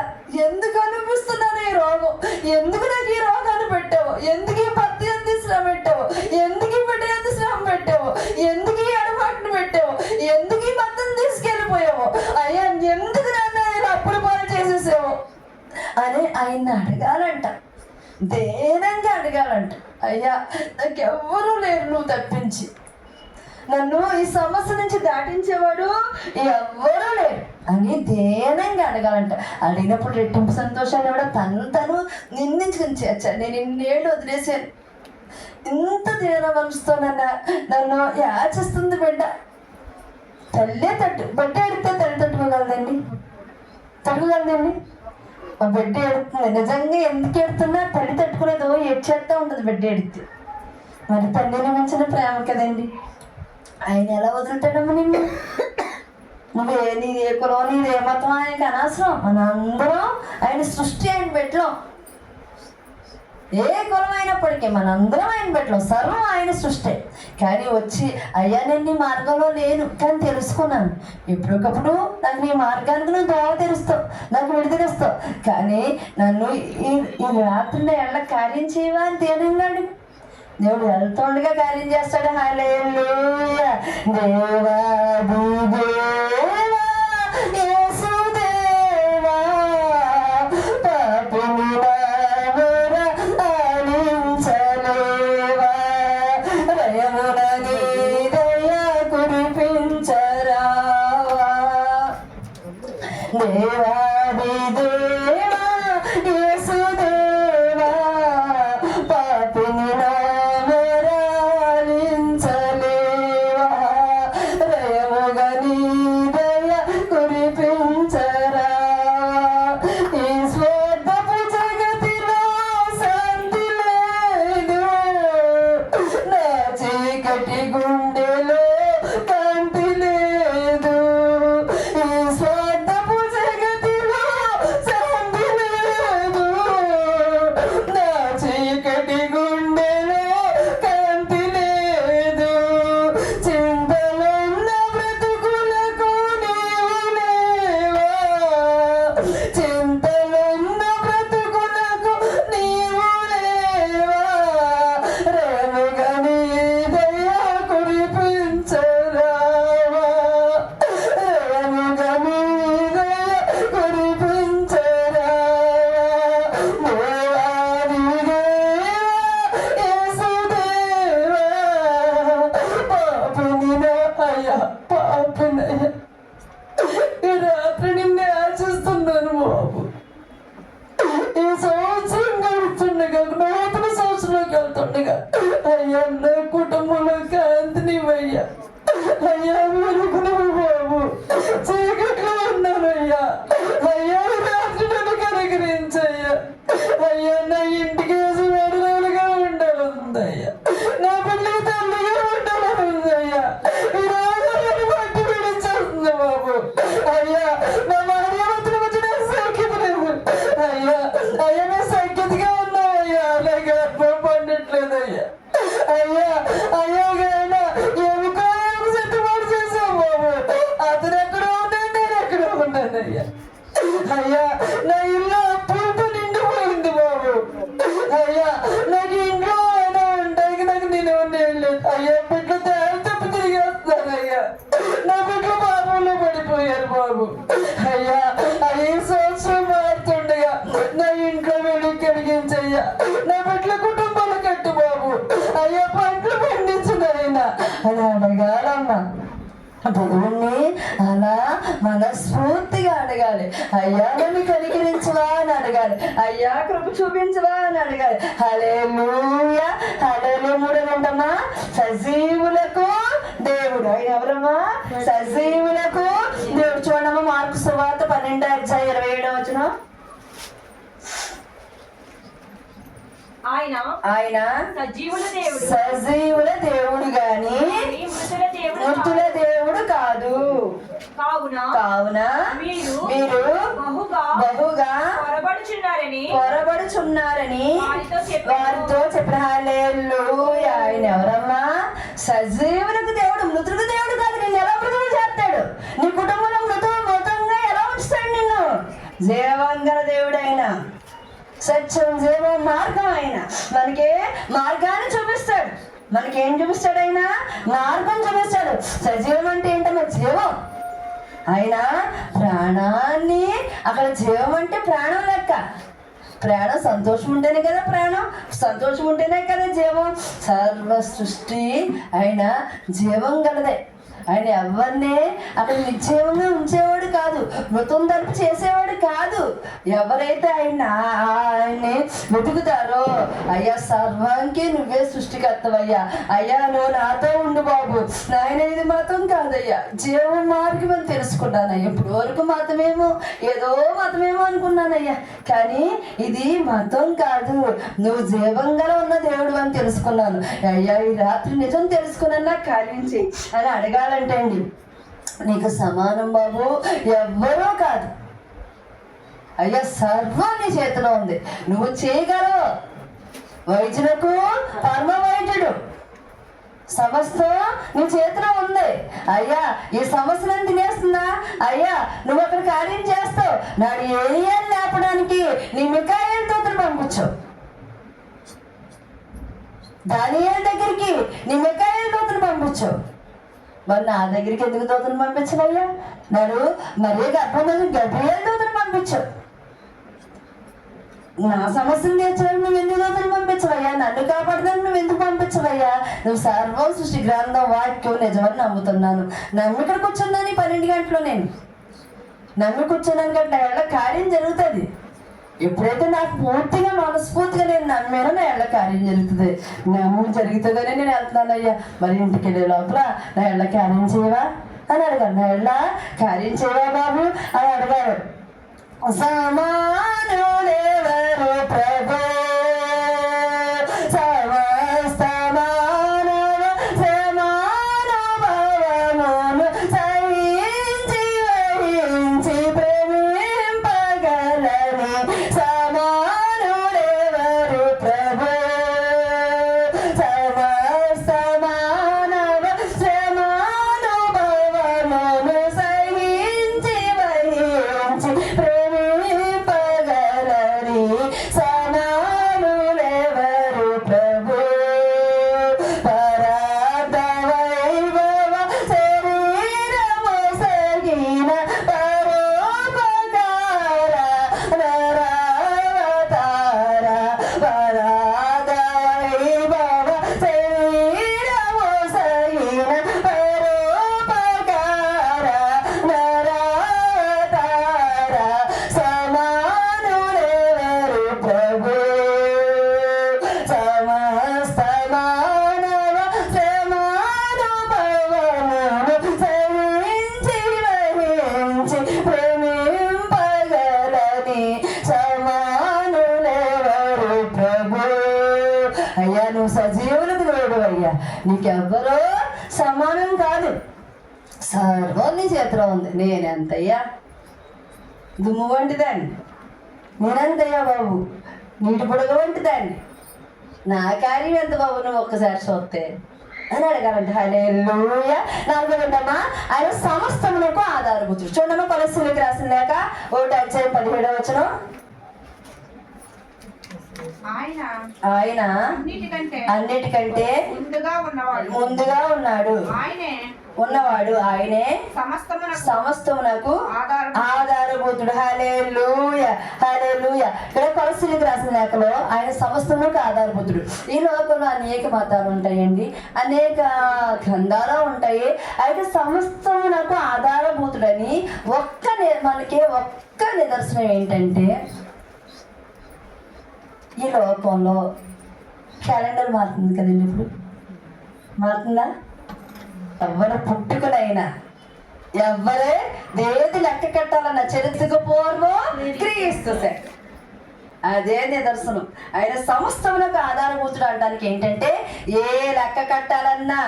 ఎందుకు అనిపిస్తున్నాను ఈ రోగం, ఎందుకు నాకు ఈ రోగాన్ని పెట్టావు, ఎందుకు ఈ పత్తి ఎంత శ్రమ పెట్టావు, ఎందుకు ఈ బిడ్డ ఎంత శ్రమ పెట్టావు, ఎందుకు ఈ ఎడబాటును పెట్టావు, ఎందుకు ఈ భర్తను తీసుకెళ్ళిపోయావు, అయ్యా ఎందుకు నన్ను ఆయన అప్పుడు పాలు చేసేసావు అని ఆయన్ని అడగాలంట. దేనంగా అడగాలంట. అయ్యా నాకెవ్వరూ లేరు నువ్వు తప్పించి, నన్ను ఈ సమస్య నుంచి దాటించేవాడు ఎవ్వరూ లేరు అని దేనంగా అడగాలంట. అడిగినప్పుడు రెట్టింపు సంతోషాన్ని కూడా తను నిందించుకుని చేర్చాను. నేను ఇన్నేళ్ళు వదిలేసాను, ఇంత దీన మనసుతో నన్ను యాచిస్తుంది బిడ్డ. తల్లే బిడ్డ ఎడితే తల్లి తట్టుకోగలదండి? ఆ బిడ్డ ఎడుతుంది. నిజంగా ఎందుకు ఎడుతున్నా తల్లి తట్టుకునేదో ఏడ్చేస్తూ ఉంటుంది బిడ్డ ఎడితే. మరి తల్లిని మించిన ప్రేమ కదండి. ఆయన ఎలా వదులుతాడమ్మా నిన్ను? నీది ఏ కులం, నీది ఏ మతం ఆయనకి అనవసరం. మనందరం ఆయన సృష్టి, ఆయన పెట్టలో. ఏ కులం అయినప్పటికీ మనందరం ఆయన పెట్టలో, సర్వం ఆయన సృష్టి. కానీ వచ్చి అయ్యా నేను నీ మార్గంలో లేను కానీ తెలుసుకున్నాను, ఎప్పటికప్పుడు నాకు నీ మార్గానికి నువ్వు దోవ తెరుస్తావు, నాకు విడుదలిస్తావు, కానీ నన్ను ఈ రాత్రి ఎళ్ళ కార్యం చేయవా అని తేనంగాడు. దేవుడు వెళ్తుండగా కార్యం చేస్తాడు. హల్లెలూయా. దేవాది దేవా యేసుదేవా పాపిని నావర ఆలించలేవా, రయమున నీ దయ కురిపించరావా. దేవాది దేవా యేసుదేవా పాపిని చింతలున్న బ్రతుకులకు నీవు లేవా రేముగా నీ దయ కురిపించరావా రేముగా నీ దయ కురిపించరావా దేవాది దేవా యేసుదేవా పాపినినా అయ్యా పాపినయ్యా ఈ రాత్రి నిన్నే ఆశిస్తున్నాను బాబు. ఈ సంవత్సరం గడుస్తుండగా నూతన సంవత్సరంలోకి వెళ్తుండగా అయ్యా నా కుటుంబంలో కాంతినివయ్యా అయ్యా వెలుగునవు బాబు. చీకట్లో ఉన్నానయ్యా అయ్యా రాత్రి నన్ను కనుగరించయ్యా అయ్యా నా ఇంటికి వేసి వేడుదలుగా ఉండాలందయ్యా నా పిల్లకి తల్లిగా ఉండాలనుందయ్యా ఈ రోజు నన్ను పట్టి పిలిచేస్తుంది బాబు. అయ్యా నా భార్యవంతుల మధ్య నాకు సఖ్యత లేదు అయ్యా అయ్యా నా సఖ్యతగా ఉన్నావయ్యా నా గర్భం పండట్లేదయ్యా అయ్యా అయ్యా గాయన ఎముకో ఏమి సిద్ధపాటు చేసావు బాబు. అతను ఎక్కడ ఉన్నాడు నేను ఎక్కడ ఉన్నానయ్యా అయ్యా నా ఇల్లు అప్పులతో నిండిపోయింది బాబు. అయ్యా నాకు ఇంట్లో అయినా ఉంటాయి నాకు నేను లేదు అయ్యా బిడ్డలు తేడా తప్పు తిరిగేస్తానయ్యా నా బిడ్డలు పాపంలో పడిపోయారు బాబు. అయ్యా అయ్యే సంవత్సరం మారుతుండగా నా ఇంట్లో వెలుగు కలిగించయ్యా నా బిడ్డల కుటుంబాలు కట్టు బాబు. అయ్యా పంటలు పండించునైనా అని అడగాలమ్మా. దేవుణ్ణి అలా మనస్ఫూర్తిగా అడగాలి. అయ్యా నన్ను కనికరించవా అని అడగాలి. అయ్యా కృప చూపించవా అని అడగాలి. హల్లెలూయా హల్లెలూయా ఏంటమ్మా? సజీవులకు దేవుడు. ఆయన ఎవరమ్మా? సజీవులకు దేవుడు. చూడమ్మా మార్కు సువార్త 12:27 ఆయన సజీవుల దేవుడు గాని మృతుల దేవుడు కాదు. కావున మీరు బహుగా పొరబడుచున్నారని వారితో చెప్పిన. హల్లెలూయా. ఆయన ఎవరమ్మా? సజీవులకు దేవుడు, మృతులకు దేవుడు కాదు. నిన్ను ఎలా మృతులు చేస్తాడు? నీ కుటుంబంలో మృతంగా ఎలా ఉంచుతాడు నిన్ను? జీవంగల దేవుడు ఆయన, సత్యం జీవం మార్గం ఆయన. మనకి మార్గాన్ని చూపిస్తాడు. మనకేం చూపిస్తాడు ఆయన? మార్గం చూపిస్తాడు. సజీవం అంటే ఏంటమ్మా? జీవం. ఆయన ప్రాణాన్ని, అక్కడ జీవం అంటే ప్రాణం లెక్క. ప్రాణం సంతోషం ఉంటేనే కదా ప్రాణం, సంతోషం ఉంటేనే కదా జీవం. సర్వ సృష్టి ఆయన జీవం గలదే. ఆయన ఎవరిని అక్కడ నిశ్చయంగా ఉంచేవాడు కాదు, మృతం తలుపు చేసేవాడు కాదు. ఎవరైతే ఆయన్ని వెతుకుతారో అయ్యా సర్వానికి నువ్వే సృష్టికర్తవయ్యా, అయ్యా నువ్వు నాతో ఉండు బాబు నాయన, ఇది మతం కాదయ్యా, జీవ మార్గం అని తెలుసుకున్నానయ్యా. ఇప్పుడు వరకు మతమేమో ఏదో మతమేమో అనుకున్నానయ్యా, కానీ ఇది మతం కాదు, నువ్వు జీవంగా ఉన్న దేవుడు అని తెలుసుకున్నాను అయ్యా. ఈ రాత్రి నిజం తెలుసుకున్నాను, నాకు కాలించి అని అడగాలంటే అండి నీకు సమానం బాబు ఎవ్వరూ కాదు అయ్యా. సర్వం నీ చేతిలో ఉంది, నువ్వు చేయగలవు. వైద్యులకు పరమ వైద్యుడు, సమస్తం నీ చేతిలో ఉంది అయ్యా. ఈ సమస్యలను తినేస్తుందా అయ్యా, నువ్వు అక్కడ కార్యం చేస్తావు. నాడు ఏలియాను లేపడానికి నీ మిఖాయేలు దూతను పంపించు, దానియేలు దగ్గరికి నీ మిఖాయేలు దూతను పంపించు. మరి నా దగ్గరికి ఎందుకు దూతను పంపించవయ్యా? నాడు మరీ గర్భం గబ్రియేలు దూతను పంపించు. నా సమస్యను తీర్చడానికి నువ్వు ఎందుకు దూతను పంపించవయ్యా? నన్ను కాపాడడానికి నువ్వు ఎందుకు పంపించవయ్యా? నువ్వు సర్వం సృష్టి గ్రంథం వాక్యం నిజమని నమ్ముతున్నాను. నమ్మి ఇక్కడ కూర్చున్నాను ఈ 12 గంటలో, నేను నమ్మి కూర్చున్నాను కాబట్టి నా ఎళ్ళ కార్యం జరుగుతుంది. ఎప్పుడైతే నాకు పూర్తిగా మనస్ఫూర్తిగా నేను నమ్మానో నా ఎళ్ళ కార్యం జరుగుతుంది. నమ్ము జరుగుతుందనే నేను వెళ్తున్నాను అయ్యా. మరి ఇంటికి వెళ్ళే లోపల నా ఎళ్ళ కార్యం చేయవా అని అడిగాడు. నా ఎళ్ళ కార్యం చేయవా బాబు అని అడిగాడు. సమానుడెవరు ప్రభు, సమస్త మానవ సమానుభవమును సహించి వహించి ప్రేమింపగలని. సమానుడెవరు ప్రభు, సమస్త మానవ సమానుభవమును సహించి వహించి ప్రేమి నీకెవ్వరూ సమానం కాదు, సర్వం నీ చేతిలో ఉంది. నేనెంతయ్యా దుమ్ము వంటిదాన్ని, నేనెంతయ్యా బాబు నీటి బుడగ వంటిదాన్ని, నా కార్యం ఎంత బాబు నువ్వు ఒక్కసారి చూస్తే అని అడగాలంటే. హల్లెలూయా. 4 ఆయన సమస్తమునకు ఆధారభూతుడు. చూడమ్మా కొలస్సీలకు రాసిన లేక 1:17 ఆయన అన్నిటికంటే ముందుగా ఉన్నవాడు ఆయనే సమస్తమునకు ఆధారభూతుడు. హల్లెలూయా హల్లెలూయా. ఇక్కడ కొలస్సీలకు రాసిన లేఖలో ఆయన సమస్తమునకు ఆధారభూతుడు. ఈ లోకంలో అనేక మతాలు ఉంటాయండి, అనేక గ్రంథాలు ఉంటాయి. అయితే సమస్తమునకు ఆధారభూతుడని మనకి ఒక్క నిదర్శనం ఏంటంటే, ఈ లోకంలో క్యాలెండర్ మారుతుంది కదండి. ఇప్పుడు మారుతుందా? ఎవరు పుట్టుకనైనా ఎవరే దేది లెక్క కట్టాలన్న చరిత్రకు పూర్వం క్రీస్తు. అదే నిదర్శనం. ఆయన సమస్తములకు ఆధారభూతుడు అనడానికి ఏంటంటే, ఏ లెక్క కట్టాలన్నా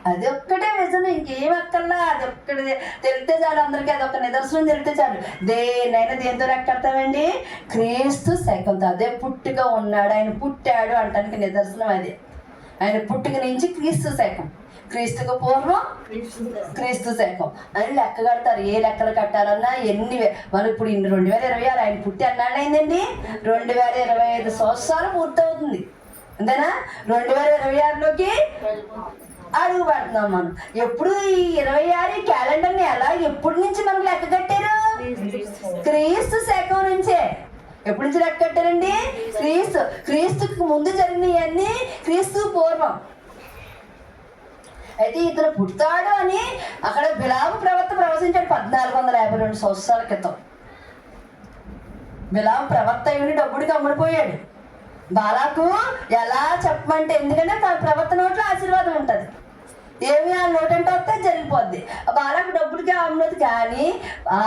అది ఒక్కటే నిజం, ఇంకేం అక్కర్లా. అది ఒక్కటి తెలితే చాలు అందరికీ, అది ఒక నిదర్శనం తెలితే చాలు. దేనైనా దేంతో లెక్క కడతామండి? క్రీస్తు శకంతో. అదే పుట్టుక ఉన్నాడు, ఆయన పుట్టాడు అనటానికి నిదర్శనం అదే. ఆయన పుట్టుక నుంచి క్రీస్తు శకం, క్రీస్తుకు పూర్వం క్రీస్తు శకం అని లెక్క కడతారు. ఏ లెక్కలు కట్టాలన్నా మనం ఇప్పుడు 2026 ఆయన పుట్టి అన్నాడైందండి. 2025 సంవత్సరాలు పూర్తవుతుంది అంతేనా? 2026లోకి అడుగు పెడుతున్నాం మనం. ఎప్పుడు ఈ 26 క్యాలెండర్ని ఎలా ఎప్పటి నుంచి మనం లెక్క కట్టారు? క్రీస్తు శకం నుంచే. ఎప్పటి నుంచి లెక్క కట్టారండి? క్రీస్తుకు ముందు జరిగినవన్నీ క్రీస్తు పూర్వం. అయితే ఇతను పుడతాడు అని అక్కడ బిలాము ప్రవక్త ప్రవచించాడు 1452 సంవత్సరాల క్రితం. బిలాము ప్రవక్త అయ్యి డబ్బుడికి అమ్ముడిపోయాడు. బాలాకు ఎలా చెప్పమంటే, ఎందుకంటే తన ప్రవక్త నోట్లో ఆశీర్వాదం ఉంటుంది. ఏమి ఆ నోటంటే వస్తే జరిగిపోద్ది. బాలాకు డబ్బులకి అమ్మదు, కానీ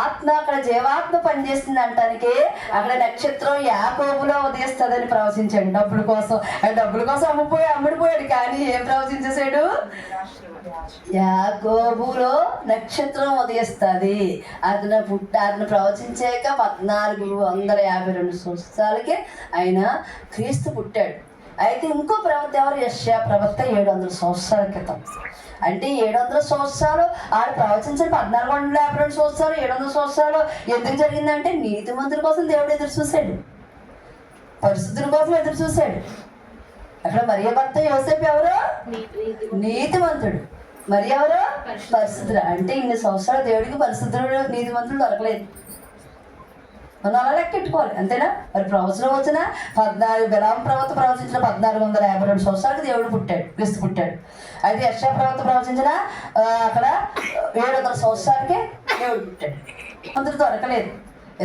ఆత్మ అక్కడ జీవాత్మ పనిచేస్తుంది అంటానికి అక్కడ నక్షత్రం యాకోబులో ఉదయిస్తుందని ప్రవచించాడు. డబ్బుల కోసం అమ్ముడిపోయాడు, కానీ ఏం ప్రవచించేశాడు? యాకోబులో నక్షత్రం ఉదయిస్తుంది. అతను ప్రవచించాక 1452 సంవత్సరాలకి ఆయన క్రీస్తు పుట్టాడు. అయితే ఇంకో ప్రవక్త ఎవరు? యెషయా ప్రవక్త 700 సంవత్సరాల క్రితం. అంటే 700 సంవత్సరాలు ఆడు ప్రవచించిన 1452 సంవత్సరాలు 700 సంవత్సరాలు ఎందుకు జరిగిందంటే, నీతిమంతుల కోసం దేవుడు ఎదురు చూశాడు, పరిశుద్ధుల కోసం ఎదురు చూశాడు. అక్కడ మరియ భర్త యోసేపు ఎవరు? నీతిమంతుడు. మరి ఎవరు? పరిశుద్ధుడు. అంటే ఇన్ని సంవత్సరాలు దేవుడికి పరిశుద్ధుడు నీతిమంతుడు దొరకలేదు. మనం అలా లెక్కెట్టుకోవాలి అంతేనా? మరి ప్రవచనం వచ్చిన బిలాము ప్రవక్త ప్రవచించిన 1452 సంవత్సరాలకు దేవుడు పుట్టాడు, క్రీస్తు పుట్టాడు. అయితే యెషయా ప్రవక్త ప్రవచించిన అక్కడ 700 సంవత్సరాలకే దేవుడు పుట్టాడు. అందరూ దొరకలేదు.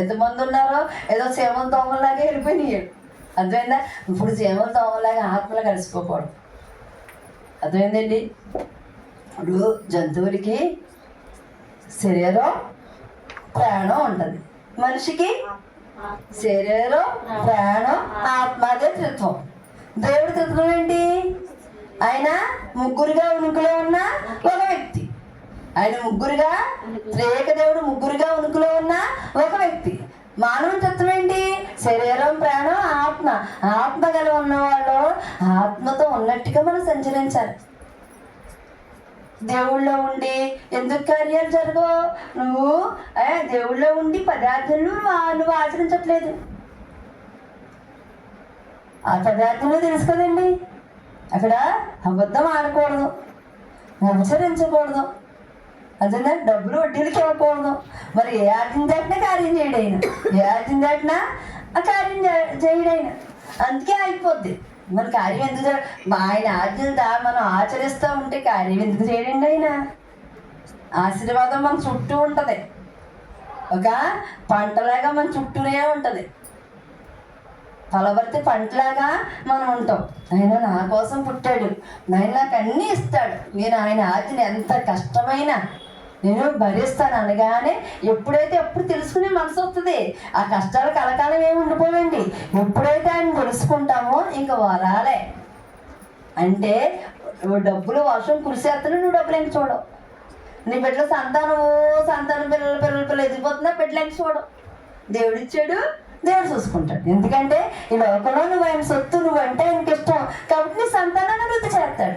ఎంతమంది ఉన్నారో ఏదో సేవల దోమలాగే వెళ్ళిపోయినాయి. అర్థమైందా? ఇప్పుడు సేవల దోమలాగా ఆత్మలు కలిసిపోకూడదు. అర్థమైందండి? ఇప్పుడు జంతువులకి శరీరం ప్రాణం ఉంటుంది, మనిషికి శరీరం ప్రాణం ఆత్మ. అదే త్రిత్వం. దేవుడి త్రిత్వం ఏంటి? ఆయన ముగ్గురుగా ఉనికిలో ఉన్న ఒక వ్యక్తి. ఆయన ముగ్గురుగా త్రియేక దేవుడు ముగ్గురుగా ఉనికిలో ఉన్న ఒక వ్యక్తి. మానవుని తత్వం ఏంటి? శరీరం ప్రాణం ఆత్మ. ఆత్మ గల ఉన్నవాళ్ళు ఆత్మతో ఉన్నట్టుగా మనం సంచరించాలి. దేవుళ్ళో ఉండి ఎందుకు కార్యాలు జరగవు? నువ్వు దేవుళ్ళో ఉండి పదార్థాలను నువ్వు ఆచరించట్లేదు. ఆ పదార్థంలో తెలుసు కదండి. అక్కడ అబద్ధం ఆడకూడదు, వ్యభిచరించకూడదు, అదే డబ్బులు వడ్డీలకి ఇవ్వకూడదు. మరి ఏ ఆజ్ఞ దాటినా కార్యం చేయడైనా, ఏ ఆజ్ఞ దాటినా ఆ కార్యం చేయడైనా. అందుకే అయిపోద్ది. మన కార్యం ఎందుకు ఆయన ఆజ్ఞలు మనం ఆచరిస్తూ ఉంటే కార్యం ఎందుకు చేయడండి? ఆయన ఆశీర్వాదం మన చుట్టూ ఉంటుంది, ఒక పంటలాగా మన చుట్టూనే ఉంటుంది. ఫలవర్తి పంటలాగా మనం ఉంటాం. ఆయన నా కోసం పుట్టాడు, ఆయన నాకు అన్నీ ఇస్తాడు, నేను ఆయన ఆజ్ఞని ఎంత కష్టమైనా నేను భరిస్తాను అనగానే ఎప్పుడు తెలుసుకునే మనసు వస్తుంది. ఆ కష్టాలు కలకాలం ఏమి ఉండిపోవండి. ఎప్పుడైతే ఆయన తెలుసుకుంటామో ఇంకా వరాలే. అంటే నువ్వు డబ్బులు వర్షం కురిసేస్తున్నా నువ్వు డబ్బులు ఎంక చూడవు. నీ బిడ్డల సంతానం పిల్లలు ఎదిగిపోతున్నా బిడ్డలు ఎంక చూడవు. దేవుడు ఇచ్చాడు, దేవుడు చూసుకుంటాడు. ఎందుకంటే ఈ లోకంలో నువ్వు ఆయన సొత్తు, నువ్వంటే ఆయనకి ఇష్టం కాబట్టి నీ సంతానాన్ని వృద్ధి చేస్తాడు.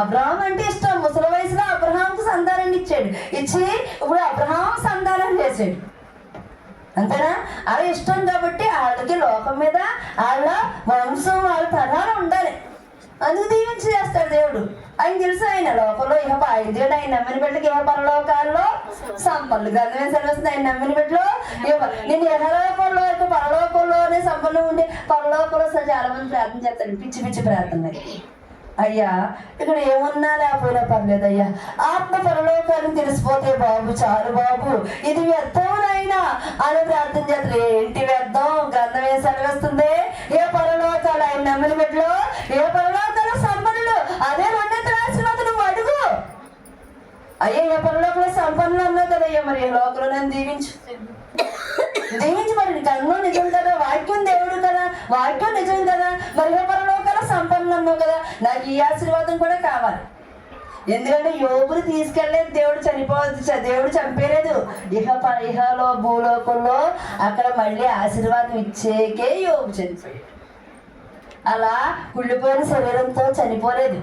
అబ్రహాం అంటే ఇష్టం. ముసలి వయసులో అబ్రహాంకు సంతానాన్ని ఇచ్చాడు. ఇచ్చి ఇప్పుడు అబ్రహాం సంతానం చేశాడు. అంతేనా? అలా ఇష్టం కాబట్టి వాళ్ళకి లోకం మీద వాళ్ళ వంశం వాళ్ళ తరాలు ఉండాలి. అందుకు దీవించి చేస్తాడు దేవుడు. ఆయన తెలుసు ఆయన లోకంలో ఇహ ఆయన దేవుడు ఆయన నమ్మిన బిడ్డలకి ఇహ పరలోకాల్లో సంపన్నులు. గ్రంథమే సెలవుస్తుంది ఆయన నమ్మిన బిడ్డలు నేను ఇహలోకంలో పరలోకంలోనే సంపన్ను ఉండి పరలోకంలో చాలా మంది ప్రార్థన చేస్తాడు. పిచ్చి పిచ్చి ప్రార్థన. అయ్యా ఇక్కడ ఏమున్నా లేకపోయినా పర్లేదు అయ్యా, ఆత్మ పరలోకాన్ని తెలిసిపోతే బాబు చాలు బాబు, ఇది వ్యర్థమైనా అని ప్రార్థన చేస్తారు. ఏంటి వ్యర్థం? గ్రంథం ఏం సెలవిస్తుంది? ఏ పరలోకాలు ఆయన నమ్మిన బిడ్డలు, ఏ పరలోకాలు సంపన్నులు, అదే రెండంతల ఆశీర్వాదం నువ్వు అడుగు. అయ్యా ఏ పరలోకంలో సంపన్నులు అన్నావు కదా, అయ్యా మరి ఏ లోకంలో నన్ను దీవించు మరి గ్రంథం నిజం కదా, వాక్యం దేవుడు కదా, వాక్యం నిజం కదా, మరి ఏ పరలోకాల సంపన్నులు అన్నావు కదా, నాకు ఈ ఆశీర్వాదం కూడా కావాలి. ఎందుకంటే యోబుని తీసుకెళ్ళలేదు దేవుడు, దేవుడు చంపేలేదు. ఇహలో భూలోకంలో అక్కడ మళ్ళీ ఆశీర్వాదం ఇచ్చేకే యోబు చనిపోయాడు. అలా కుళ్ళిపోయిన శరీరంతో చనిపోలేదు.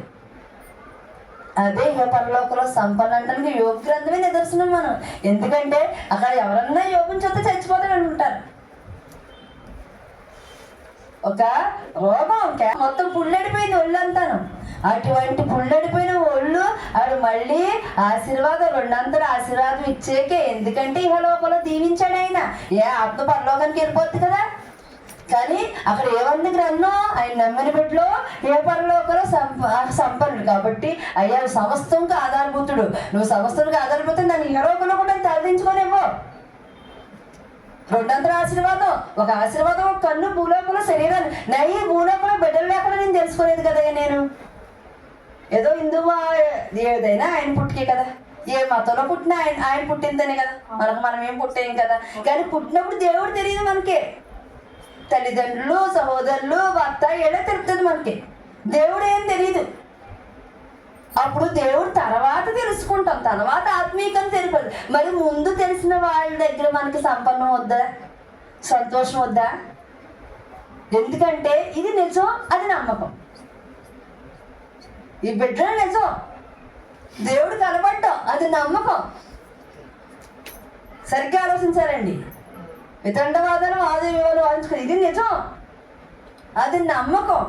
అదే ఇహ పరలోకంలో సంపన్న అంటే యోగ గ్రంథమే నిదర్శనం మనం. ఎందుకంటే అక్కడ ఎవరన్నా యోగం చూస్తే చచ్చిపోతాడు అనుకుంటారు. ఒక రోగం మొత్తం పుల్లడిపోయింది ఒళ్ళంతాను. అటువంటి పుల్లడిపోయిన ఒళ్ళు ఆవిడ మళ్ళీ ఆశీర్వాదం రెండంతల ఆశీర్వాదం ఇచ్చేకే. ఎందుకంటే ఇహ లోకంలో దీవించాడు ఆయన. ఏ ఆత్మ పరలోకానికి వెళ్ళిపోద్ది కదా. కానీ అక్కడ ఏమంది గ్రంథం? ఆయన నమ్మిన బిడ్డలో ఏ పరలోకంలో సంపన్నుడు కాబట్టి అయ్యా సమస్తంకి ఆధారభూతుడు. నువ్వు సమస్తానికి ఆధారభూతుడు దాన్ని ఇహలోకంలో కూడా తరలించుకోనేమో. రెండంతల ఆశీర్వాదం, ఒక ఆశీర్వాదం ఒక కన్ను భూలోకంలో శరీరాన్ని. నా ఈ భూలోకంలో బిడ్డలు లేకుండా నేను తెలుసుకోలేదు కదా. నేను ఏదో హిందువా ఏదైనా ఆయన పుట్టికే కదా, ఏ మతంలో పుట్టినా ఆయన పుట్టిందనే కదా, మనం ఏం పుట్టేం కదా. కానీ పుట్టినప్పుడు దేవుడు తెలియదు మనకి. తల్లిదండ్రులు, సహోదరులు, భర్త ఏదో తెలుపుతుంది మనకి. దేవుడు ఏం తెలియదు. అప్పుడు దేవుడు తర్వాత తెలుసుకుంటాం, తర్వాత ఆత్మీయంగా తెలిపదు. మరి ముందు తెలిసిన వాళ్ళ దగ్గర మనకి సంపన్నం వద్దా, సంతోషం వద్దా? ఎందుకంటే ఇది నిజం, అది నమ్మకం. ఈ బిడ్డలు నిజం, దేవుడు కనబడ్డం, అది నమ్మకం. సరిగ్గా ఆలోచించాలండి. వితండవాదాలు వాదించుకో, ఇది నిజం, అది నమ్మకం.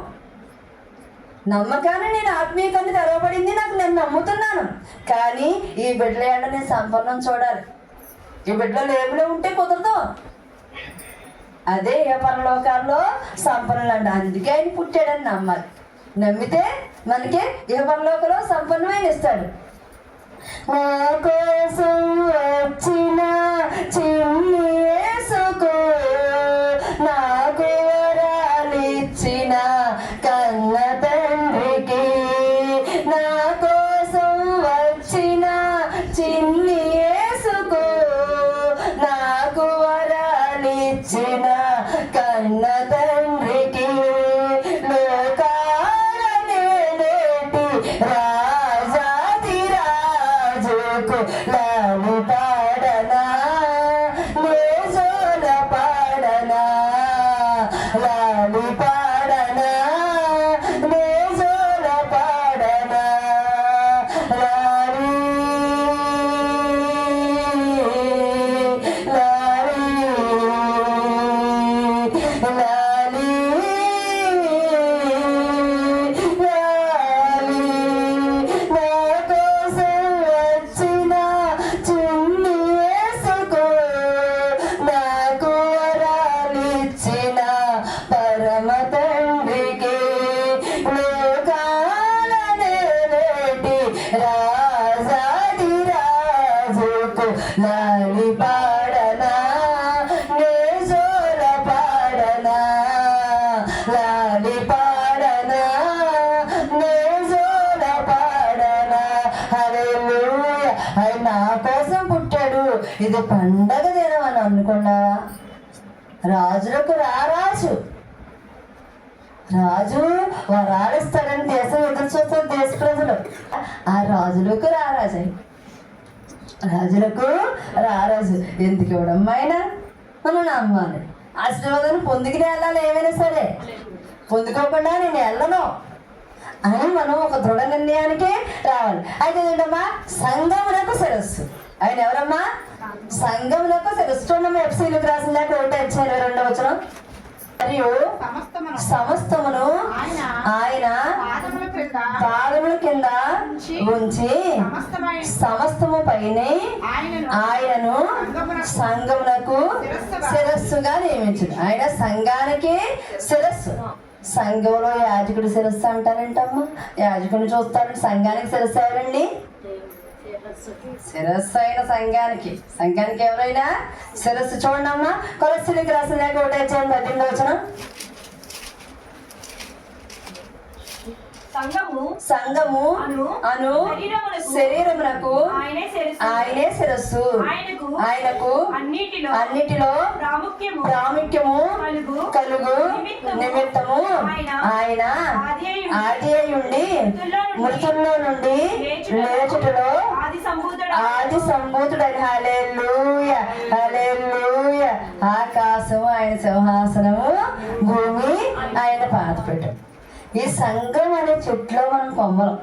నమ్మకాన్ని నేను ఆత్మీయకాన్ని తెరవబడింది, నాకు నేను నమ్ముతున్నాను. కానీ ఈ బిడ్డల ఏడ నేను సంపన్నం చూడాలి. ఈ బిడ్డలో లేబులో ఉంటే కుదరదు. అదే ఏ పరలోకాల్లో సంపన్నులు అండి. అందుకే ఆయన పుట్టాడని నమ్మాలి. నమ్మితే మనకి ఏ పరలోకంలో సంపన్నమైన ఇస్తాడు. నా కోసం వచ్చిన చిన్ని యేసుకు నాకు వరాలిచ్చిన కన్న తండ్రికి, నా కోసం వచ్చిన చిన్ని యేసుకు నాకు వరాలిచ్చిన కన్న తండ్రికి, లాలి పాడనా నేజోల పాడనా, లాలి పాడనా నేజోల పాడనా, లాలి లాలి లాలి లాలి, నా కోసం వచ్చిన చిన్ని యేసుకు నాకు వరాలిచ్చిన పరమ తండ్రికి, లోకాల నేటి రాజాది రాజుకు లాలి పాడనా నేజోల పాడనా, లాలి పాడనా నేజోల పాడనా. హల్లెలూయా. ఆయన నా కోసం పుట్టాడు. ఇది పండగ దినం అని అనుకున్నావా? రాజులకు రారాజు, రాజు వరాలిస్తాడని దేశం ఎదురు చూస్తారు దేశ ప్రజలు. ఆ రాజులకు రారాజు, రాజులకు రారాజు ఎందుకు ఇవ్వడమ్మా ఆయన? మనం నమ్మాలి. ఆశీర్వాదాన్ని పొందుకుని వెళ్ళాలి. ఏమైనా సరే పొందుకోకుండా నేను వెళ్ళను అని మనం ఒక దృఢ నిర్ణయానికి రావాలి. అయితే ఏంటమ్మా? సంఘమునకు శిరస్సు. ఆయన ఎవరమ్మా? సంఘమునకు శిరస్సు. చూడమ్మా, ఎఫ్సీలకు రాసిన 1:22 మరియు సమస్తమును ఆయన పాదముల కింద ఉంచి సమస్తము పైనే ఆయనను సంఘమునకు శిరస్సుగా నియమించింది. ఆయన సంఘానికి శిరస్సు. సంఘంలో యాజకుడు శిరస్సు అంటారంటమ్మా. యాజకుడిని చూస్తారండి. సంఘానికి శిరస్సు ఎవరండి? శిరస్సు అయిన సంఘానికి ఎవరైనా శిరస్సు. చూడండి అమ్మా, కొలస్సీలకు రాసిన 1:18 సంఘము అను శరీరమునకు ఆయనే శిరస్సు. ఆయనకు అన్నిటిలో ప్రాముఖ్యము కలుగు నిమిత్తము ఆయన ఆది అయ్యుండి మృతుల్లో నుండి లేచుటలో ఆది సంభూతుడైన. హల్లెలూయా, హల్లెలూయా. ఆకాశము ఆయన సింహాసనము, భూమి ఆయన పాదపీఠం. ఈ సంఘం అనే చెట్లో మనం కొమ్మలం.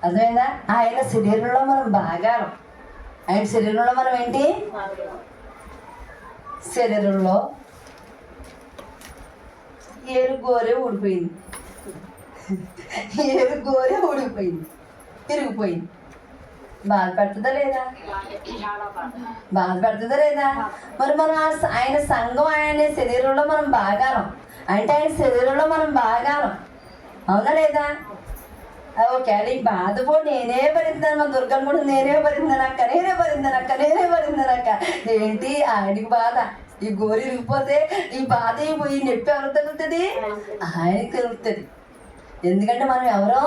అర్థమైందా? ఆయన శరీరంలో మనం భాగాలం. ఆయన శరీరంలో మనం ఏంటి? శరీరంలో ఏరుగోరే ఊడిపోయింది, ఏరుగోరే ఊడిపోయింది, తిరిగిపోయింది. బాధపడుతుందా లేదా? బాధపడుతుందా లేదా? మరి మనం ఆయన సంఘం, ఆయన శరీరంలో మనం భాగాలం. అంటే ఆయన శరీరంలో మనం భాగాలం. అవునా లేదా? ఒకవేళ ఈ బాధపో నేనే భరించాను, మా దుర్గను కూడా నేనే భరించానక్క. ఏంటి ఆయనకి బాధ? ఈ గోరి ఇరిగిపోతే ఈ బాధ, ఈ నొప్పి ఎవరు తగులుతుంది? ఆయనకి తగులుతుంది. ఎందుకంటే మనం ఎవరో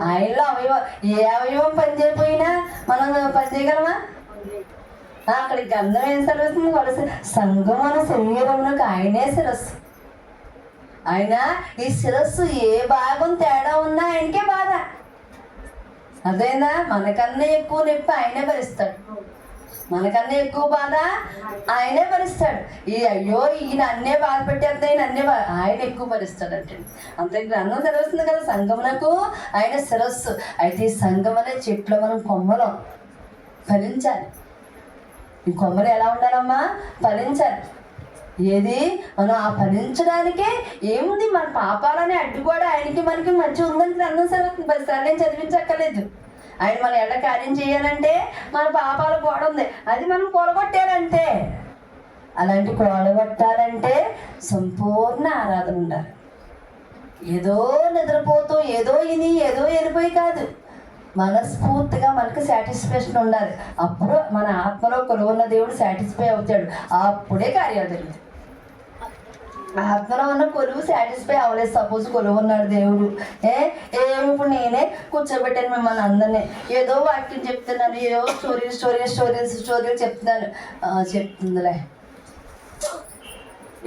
ఆయనలో అవయవం. ఏ అవయవం పనిచేయకపోయినా మనం పనిచేయగలమా? అక్కడికి గంధం ఏం సర్వస్తుంది? కొలసి సంఘం మన శరీరంలోకి ఆయనే శిరస్సు. ఆయన ఈ శిరస్సు ఏ భాగం తేడా ఉన్నా ఆయనకే బాధ. అదేనా? మనకన్నా ఎక్కువ నొప్పి ఆయనే భరిస్తాడు, మనకన్నా ఎక్కువ బాధ ఆయనే భరిస్తాడు. అయ్యో ఈయన అన్నే బాధ పెట్టేస్తే ఆయన ఎక్కువ భరిస్తాడు అంటే. అంతే గ్రంథం తెలుస్తుంది కదా, సంఘమునకు ఆయన శిరస్సు. అయితే ఈ సంఘం అనే చెట్లో మనం కొమ్మలం ఫలించాలి. ఈ కొమ్మలు ఎలా ఉండాలమ్మా? ఫలించాలి. ఏది? మనం ఆ ఫలించడానికే ఏముంది? మన పాపాలని అడ్డుకోవడం ఆయనకి మనకి మంచి ఉందని గ్రంథం సెలవుతుంది. 10 సార్లు నేను చదివించక్కర్లేదు. ఆయన మన ఎడ కార్యం చేయాలంటే మన పాపాల గోడ ఉంది, అది మనం కూలగొట్టాలంటే. అలాంటి కూలగొట్టాలంటే సంపూర్ణ ఆరాధన ఉండాలి. ఏదో నిద్రపోతూ ఏదో వెళ్ళిపోయి కాదు, మనస్ఫూర్తిగా మనకు సాటిస్ఫాక్షన్ ఉండాలి. అప్పుడు మన ఆత్మలో కొలువున్న దేవుడు సాటిస్ఫై అవుతాడు. అప్పుడే కార్యాలు జరుగుతాయి. ఆత్మలో ఉన్న కొలువు సాటిస్ఫై అవ్వలేదు. సపోజ్ కొలువు ఉన్నాడు దేవుడు, ఇప్పుడు నేనే కూర్చోబెట్టాను మిమ్మల్ని అందరినీ, ఏదో వాక్యం చెప్తున్నాను, ఏదో స్టోరీలు చెప్తుందిలే.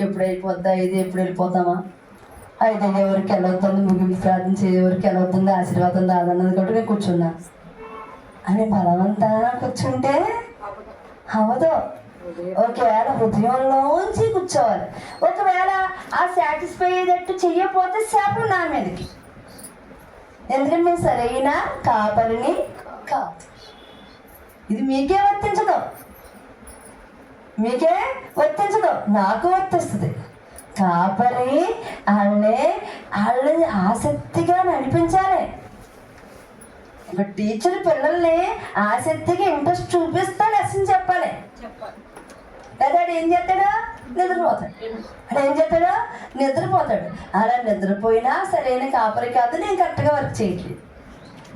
ఎప్పుడు అయిపోద్దా ఇది? ఎప్పుడు వెళ్ళిపోతామా? అయితే ఎవరికి వెళ్ళవుతుంది, ముగింపు ప్రార్థన ఎవరికి వెళ్ళవుతుంది, ఆశీర్వాదం రాదన్నది కాబట్టి నేను కూర్చున్నా అని బలవంతాన కూర్చుంటే అవదు. ఒకవేళ హృదయంలోంచి కూర్చోవాలి. ఒకవేళ ఆ సాటిస్ఫై అయ్యేటట్టు చెయ్యకపోతే శాపం నా మీదకి. ఎందుకంటే నేను సరైన కాపరిని కాదు. ఇది మీకే వర్తించదు, నాకు వర్తిస్తుంది. కాపరి వాళ్ళని ఆసక్తిగా నడిపించాలి. ఒక టీచర్ పిల్లల్ని ఆసక్తిగా ఇంట్రెస్ట్ చూపిస్తా లెసన్ చెప్పాలి. లేదా ఏం చేస్తాడు? నిద్రపోతాడు. అలా నిద్రపోయినా సరైన కాపరి కాదు. నేను కరెక్ట్గా వర్క్ చేయట్లేదు.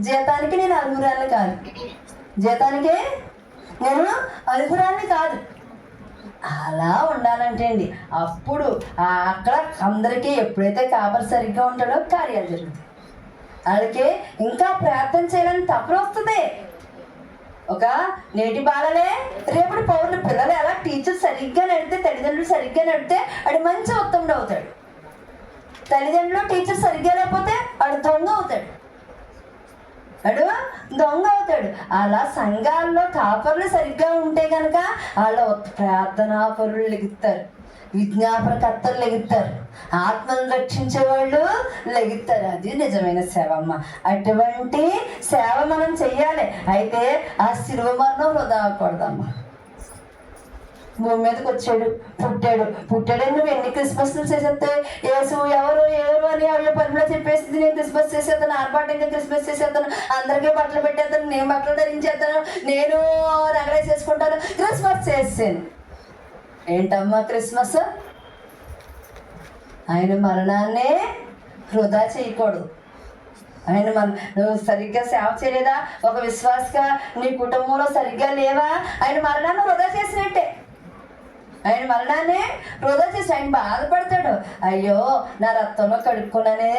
జీతానికి నేను అర్హురాన్ని కాదు, కాదు. అలా ఉండాలంటే అండి, అప్పుడు అక్కడ అందరికీ ఎప్పుడైతే కాపరి సరిగ్గా ఉంటాడో కార్యాలు జరుగుతాయి. వాళ్ళకి ఇంకా ప్రార్థన చేయాలని తప్పన వస్తుంది. ఒక నేటి బాలలే రేపటి పౌరులు. పిల్లలు ఎలా టీచర్ సరిగ్గా నడితే, తల్లిదండ్రులు సరిగ్గా నడితే అది మంచి ఉత్తముడు అవుతాడు. తల్లిదండ్రులు టీచర్ సరిగ్గా లేకపోతే వాడు దొంగ అవుతాడు, వాడు దొంగ అవుతాడు. అలా సంఘాల్లో కాపర్లు సరిగ్గా ఉంటే కనుక వాళ్ళ ప్రార్థనాపరులు లెగుతారు, విజ్ఞాపనకర్తలు లెగుతారు, ఆత్మను రక్షించే వాళ్ళు లెగుతారు. అది నిజమైన సేవ అమ్మ. అటువంటి సేవ మనం చెయ్యాలి. అయితే ఆ శిలువ మరణం వృధా అవ్వకూడదమ్మా. భూమి మీదకి వచ్చాడు, పుట్టాడని నువ్వు ఎన్ని క్రిస్మస్లు చేసేస్తే యేసు ఎవరు అని అవి పనులో చెప్పేసి నేను క్రిస్మస్ చేసేస్తాను, ఆర్భాటంగా క్రిస్మస్ చేసేస్తాను, అందరికీ బట్టలు పెట్టేస్తాను, నేను బట్టలు ధరించేస్తాను, నేను నగలేసేసుకుంటాను, క్రిస్మస్ చేసాను. ఏంటమ్మా క్రిస్మస్? ఆయన మరణాన్నే వృధా చేయకూడదు. ఆయన నువ్వు సరిగ్గా సేవ చేయలేదా, ఒక విశ్వాసగా నీ కుటుంబంలో సరిగ్గా లేవా, ఆయన మరణాన్ని వృధా చేసినట్టే. ఆయన మరణాన్ని వృధా చేసి ఆయన బాధపడతాడు. అయ్యో నా రక్తంలో కడుక్కున్నానే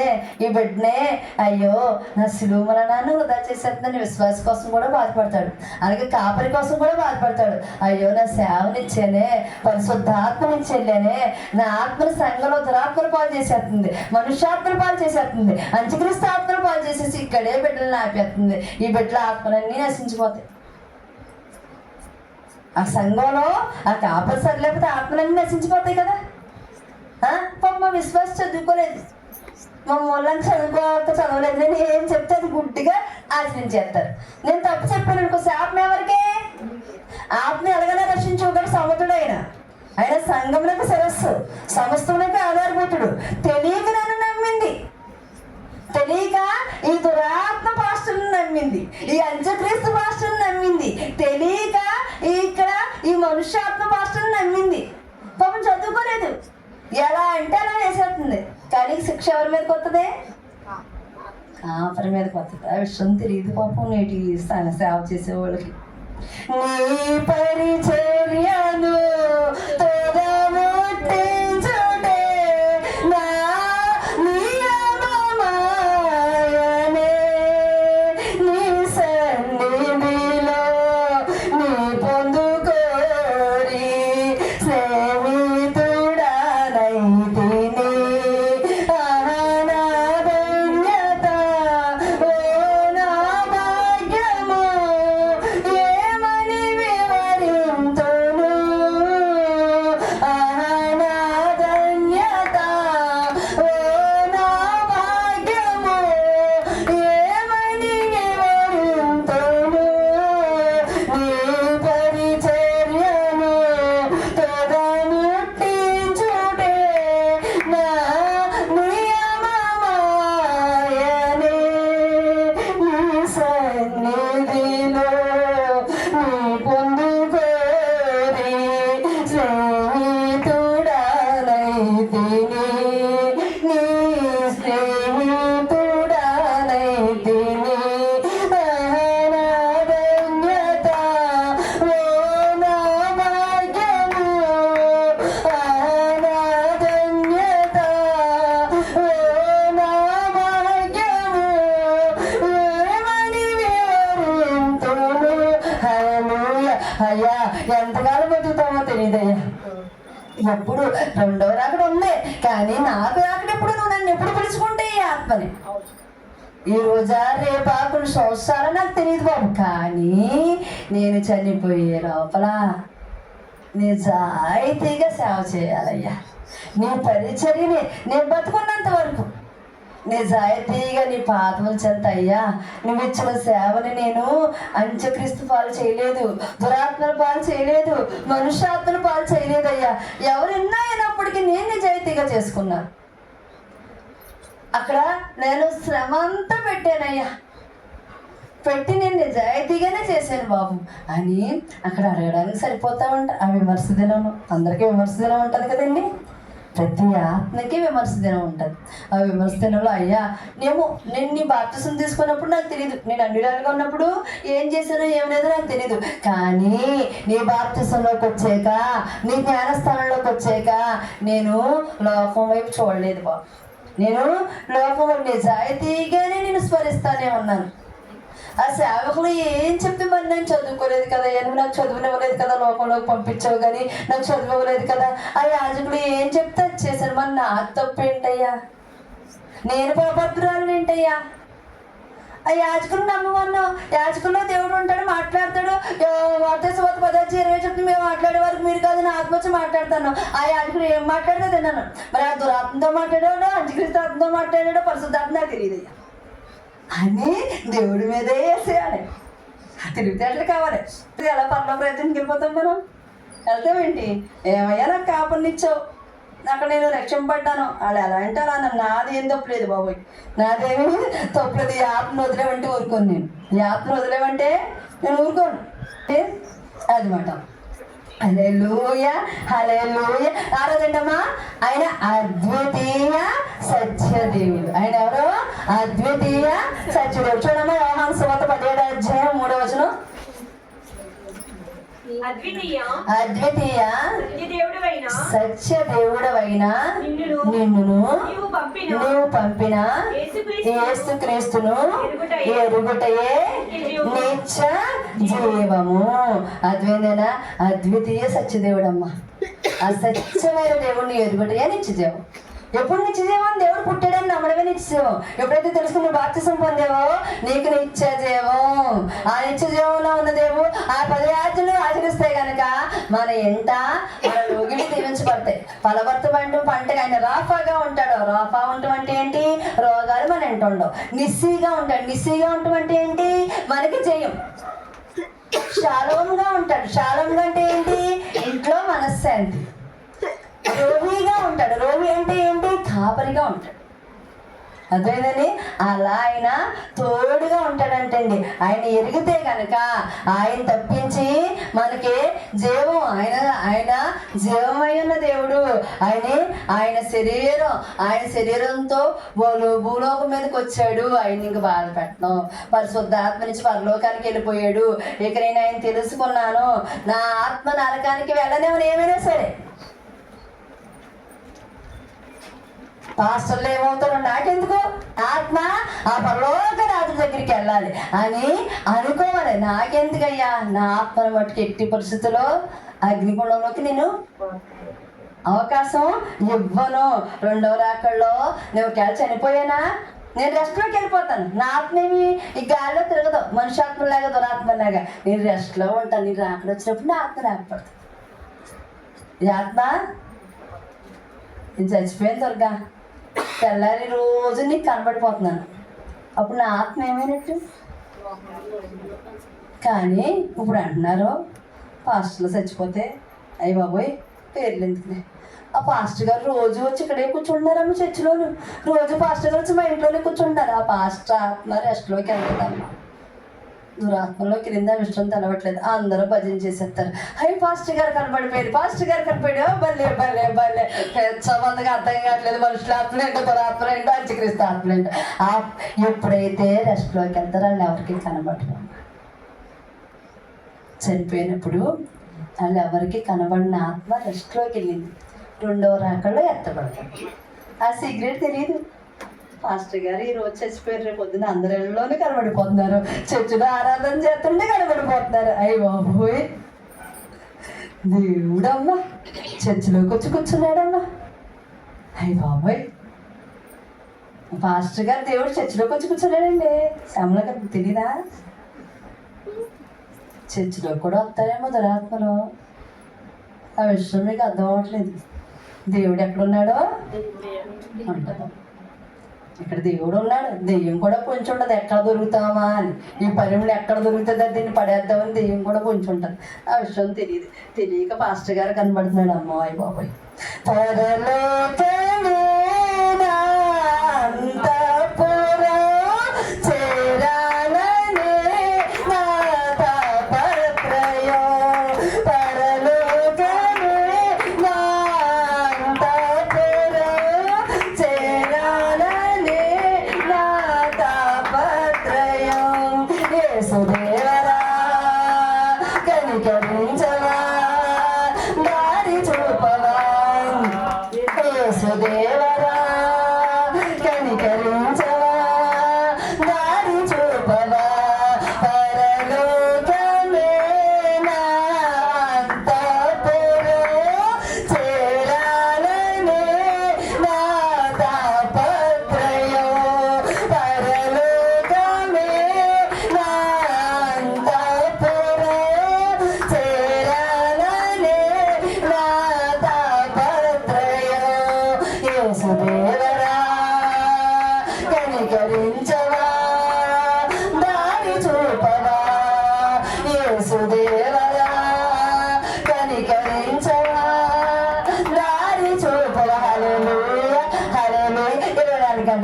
ఈ బిడ్డనే, అయ్యో నా శిలువ మరణాన్ని వృధా చేసేస్తుందని విశ్వాస కోసం కూడా బాధపడతాడు. అలాగే కాపరి కోసం కూడా బాధపడతాడు. అయ్యో నా సేవనిచ్చానే, పరిశుద్ధాత్మనిచ్చేళ్ళానే, నా ఆత్మని సంఘంలో దురాత్మలు పాలు చేసేస్తుంది, మనుష్యాత్మలు పాలు చేసేస్తుంది, అంత్యక్రీస్తు ఆత్మలు పాలు చేసేసి ఇక్కడే బిడ్డలను ఆపేస్తుంది. ఈ బిడ్డల ఆత్మలన్నీ నశించిపోతాయి. ఆ సంఘంలో ఆ కాపరి సరి లేకపోతే ఆత్మలన్నీ నశించిపోతాయి కదా. మా విశ్వాసం చదువుకోలేదు, మా మూలంగా చదవలేదు, నేను ఏం చెప్తే అది గుడ్డిగా ఆచరించేస్తారు. నేను తప్పు చెప్పాను అనుకో, ఆత్మ ఎవరికే? ఆత్మ ఎలాగైనా రక్షించుకోగల సమర్థుడైన ఆయన సంఘములకు శిరస్సు, సమస్తములకు ఆధారభూతుడు. తెలియక నన్ను నమ్మింది, తెలియక ఈ దురాత్మ పాస్టర్ని నమ్మింది, ఈ అంత్యక్రీస్తు పాస్టర్ని నమ్మింది, తెలియక ఇక్కడ ఈ మనుష్యాత్మ పాస్టర్ని నమ్మింది. పాపం చదువుకోలేదు, ఎలా అంటే అలా వేసేస్తుంది. కానీ శిక్ష ఎవరి మీదకి వస్తుంది? కాపరి మీదకి వస్తుంది. ఆ విషయం తెలియదు పాపం నేటి సేవ చేసేవాళ్ళకి. నీ పరిచర్యను అయ్యా ఎంతకాలం బతుకుతామో తెలియదయ్యా. ఎప్పుడు రెండో రాకడ ఉంది, కానీ నాకు రాకడెప్పుడు నువ్వు నన్ను ఎప్పుడు పిలుచుకుంటే ఈ ఆత్మని ఈ రోజా రేపా కొన్ని సంవత్సరాలు నాకు తెలియదు బాబు. కానీ నేను చనిపోయే లోపల నిజాయితీగా సేవ చేయాలయ్యా. నీ పరిచర్యని నేను బతుకున్నంత వరకు నిజాయితీగా నీ పాదముల చెంత అయ్యా నువ్వు ఇచ్చిన సేవని నేను అంత్యక్రీస్తు పాలు చేయలేదు, దురాత్మల పాలు చేయలేదు, మనుష్యాత్మల పాలు చేయలేదు అయ్యా. ఎవరెన్నో అయినప్పటికీ నేను నిజాయితీగా చేసుకున్నా. అక్కడ నేను శ్రమ అంతా పెట్టానయ్యా, పెట్టి నేను నిజాయితీగానే చేశాను బాబు అని అక్కడ అడగడానికి సరిపోతా ఉంటా. ఆ విమర్శ దినం అందరికీ విమర్శ దినం ఉంటుంది కదండి, ప్రతి ఆత్మకి విమర్శ దినం ఉంటుంది. ఆ విమర్శ దినంలో అయ్యా నేను నీ బాప్తిసం తీసుకున్నప్పుడు నాకు తెలియదు, నేను అన్నిడాలుగా ఉన్నప్పుడు ఏం చేశానో ఏం లేదో నాకు తెలియదు. కానీ నీ బాప్తిసంలోకి వచ్చాక, నీ జ్ఞానస్థానంలోకి వచ్చాక నేను లోకం వైపు చూడలేదు బాబు. నేను లోకం నిజాయితీగానే నేను స్మరిస్తానే ఉన్నాను. ఆ సేవకులు ఏం చెప్తే మరి నేను చదువుకోలేదు కదా, నువ్వు నాకు చదువునివ్వలేదు కదా, లోకంలోకి పంపించావు కానీ నాకు చదువు ఇవ్వలేదు కదా. ఆ యాజకులు ఏం చెప్తే అది చేశాను, మరి నా తప్పు ఏంటయ్యా? నేను పాపత్రురాలు ఏంటయ్యా? ఆ యాజకులు నమ్మమన్నా, యాజకుల్లో దేవుడు ఉంటాడు, మాట్లాడతాడు. వార్తస్వాత 10:20 చెప్తే మేము మాట్లాడే వరకు మీరు కాదు, నా ఆత్మ వచ్చి మాట్లాడతాను. ఆ యాజకుడు ఏం మాట్లాడితే తిన్నాను. మరి ఆ దురాత్మతో మాట్లాడాడో, అంత్యక్రీస్తు ఆత్మతో మాట్లాడాడో, పరిశుద్ధాత్మ నాకు తెలియదయ్యా అని దేవుడి మీదే వేసేయాలి. తిరిగితేటలు కావాలి. ఎలా పర్లోక రాజ్యానికి వెళ్ళిపోతాం మనం? వెళ్తామేంటి? ఏమయ్యా నాకు కాపునిచ్చావు, అక్కడ నేను రక్షింపడ్డాను. వాళ్ళు ఎలా అంటే అలా అన్నాను. నాదేం తప్పులేదు బాబోయ్, నాదేమీ తప్పులేదు. ఈ ఆత్మను వదిలేమంటే ఊరుకోను నేను. ఈ ఆత్మను వదిలేమంటే నేను ఊరుకోను. అది మాట. హల్లెలూయా, హల్లెలూయా. ఆరోజంటమ్మా ఆయన అద్వితీయ సత్యదేవుడు. ఆయన ఎవరు? అద్వితీయ సత్యదేవుడు. చూడమ్మా యోహాను సువార్త 17:3 అద్వితీయ సత్యదేవుడవైన నిన్నును నీవు పంపిన యేసుక్రీస్తును ఎరుగుటయే నిత్య జీవము. అద్వైతేనా? అద్వితీయ సత్యదేవుడమ్మా. ఆ సత్యమైన దేవుడిని ఎరుగుటయే నిత్య జీవం. ఎప్పుడు నిత్యజీవం? దేవుడు పుట్టాడని నమ్మడమే నిత్యజీవం. ఎప్పుడైతే తెలుసుకుని బాప్తిసం పొందేవో నీకు నిత్యజీవం. ఆ నిత్యజీవంలో ఉన్న దేవుడు ఆ 10 ఆజ్ఞలు ఆచరిస్తే గనక మన ఎంట మన రోగిని దీవించబడతాయి. ఫలవర్తమంటూ పంటగా ఆయన రాఫాగా ఉంటాడు. రాఫా ఉండటం అంటే ఏంటి? రోగాలు మన ఎంట ఉండవు. నిస్సీగా ఉంటాడు. నిస్సీగా ఉండటం అంటే ఏంటి? మనకి జయం. శాలోమ్గా ఉంటాడు. శాలోమ్గా అంటే ఏంటి? ఇంట్లో మనశ్శాంతి. రోగిగా ఉంటాడు. రోగి అంటే ఏంటి? కాపరిగా ఉంటాడు. అదేనని అలా ఆయన తోడుగా ఉంటాడంటండి. ఆయన ఎరిగితే కనుక ఆయన తప్పించి మనకి జీవం. ఆయన జీవమై ఉన్న దేవుడు. ఆయన శరీరంతో భూలోకం మీదకి వచ్చాడు. ఆయన ఇంక బాధ పెట్టడం. పరిశుద్ధాత్మ నుంచి పరలోకానికి వెళ్ళిపోయాడు. ఇక నేను ఆయన తెలుసుకున్నాను, నా ఆత్మ నరకానికి వెళ్ళనేమని ఏమైనా సరే. పాస్టర్లు ఏమవుతారో నాకెందుకు, ఆత్మ ఆ పరలోక రాజు దగ్గరికి వెళ్ళాలి అని అనుకోవాలి. నాకెందుకయ్యా, నా ఆత్మను మట్టుకు ఎట్టి పరిస్థితుల్లో అగ్నిగుండంలోకి నేను అవకాశం ఇవ్వను. 2వ రాకల్లో నేను ఒకవేళ చనిపోయానా నేను రెస్ట్లోకి వెళ్ళిపోతాను. నా ఆత్మ ఏమి ఈ గాలిలో తిరగదు. మనుష్యాత్మలాగా దురాత్మలాగా నేను రెస్ట్లో ఉంటాను. నేను రాకడ వచ్చినప్పుడు నా ఆత్మ లేకపోతుంది. ఈ ఆత్మ నేను చచ్చిపోయిన త్వరగా తెల్లారి రోజు నీకు కనబడిపోతున్నాను. అప్పుడు నా ఆత్మ ఏమైనట్టు? కానీ ఇప్పుడు అంటున్నారు పాస్టర్లు చచ్చిపోతే అయ్యి బాబోయ్ పేర్లు ఎందుకులే. ఆ పాస్టర్ గారు రోజు వచ్చి ఇక్కడే కూర్చుంటున్నారమ్మ చర్చిలోను. రోజు పాస్టర్ గారు వచ్చి మా ఇంట్లోనే కూర్చుంటారు. ఆ పాస్టర్ ఆత్మ రెస్ట్లోకి వెళ్తారమ్మా. దురాత్మలో క్రింద విషయం తెలవట్లేదు. అందరూ భజన చేసేస్తారు. హై పాస్టర్ గారు కనపడిపోయారు, పాస్టర్ గారు కనపడావు. భలే భలే భలే పెద్దమందిగా అర్థం కావట్లేదు. మనుషుల ఆత్మలేంటో దురాత్మలు ఏంటో అంత్యక్రీస్తు ఆత్మలేంటో. ఎప్పుడైతే రెస్ట్లోకి వెళ్తారో వాళ్ళు ఎవరికి కనబడరు. చనిపోయినప్పుడు వాళ్ళు ఎవరికి కనబడిన ఆత్మ రెస్ట్లోకి వెళ్ళింది. 2వ రాకల్లో ఎత్తబడతారు. ఆ సీక్రెట్ తెలియదు. పాస్టర్ గారు ఈరోజు చచ్చిపోయారు, రేపు పొద్దున అందరిలోనే కనబడిపోతున్నారు. చర్చిలో ఆరాధన చేస్తుంటే కనబడిపోతున్నారు. అయ్యి బాబోయ్ దేవుడమ్మా చర్చిలోకి వచ్చి కూర్చున్నాడమ్మా. అయ్యి బాబోయ్ పాస్టర్ గారు దేవుడు చర్చిలోకి వచ్చి కూర్చున్నాడండి. శ్యామల గారికి తెలీదా? చర్చిలో కూడా వస్తారేమో దురాత్మలు. ఆ విషయం మీకు అర్థం అవ్వట్లేదు. దేవుడు ఎక్కడున్నాడో అంటారు. ఇక్కడ దేవుడు ఉన్నాడు. దెయ్యం కూడా పొంచి ఉంటుంది. ఎక్కడ దొరుకుతామా అని, ఈ పరిమళ ఎక్కడ దొరుకుతుందో దీన్ని పడేద్దామని దెయ్యం కూడా పొంచి ఉంటుంది. ఆ విషయం తెలియదు. తెలియక పాస్టర్ గారు కనబడుతున్నాడు. అమ్మాయి బాబాయ్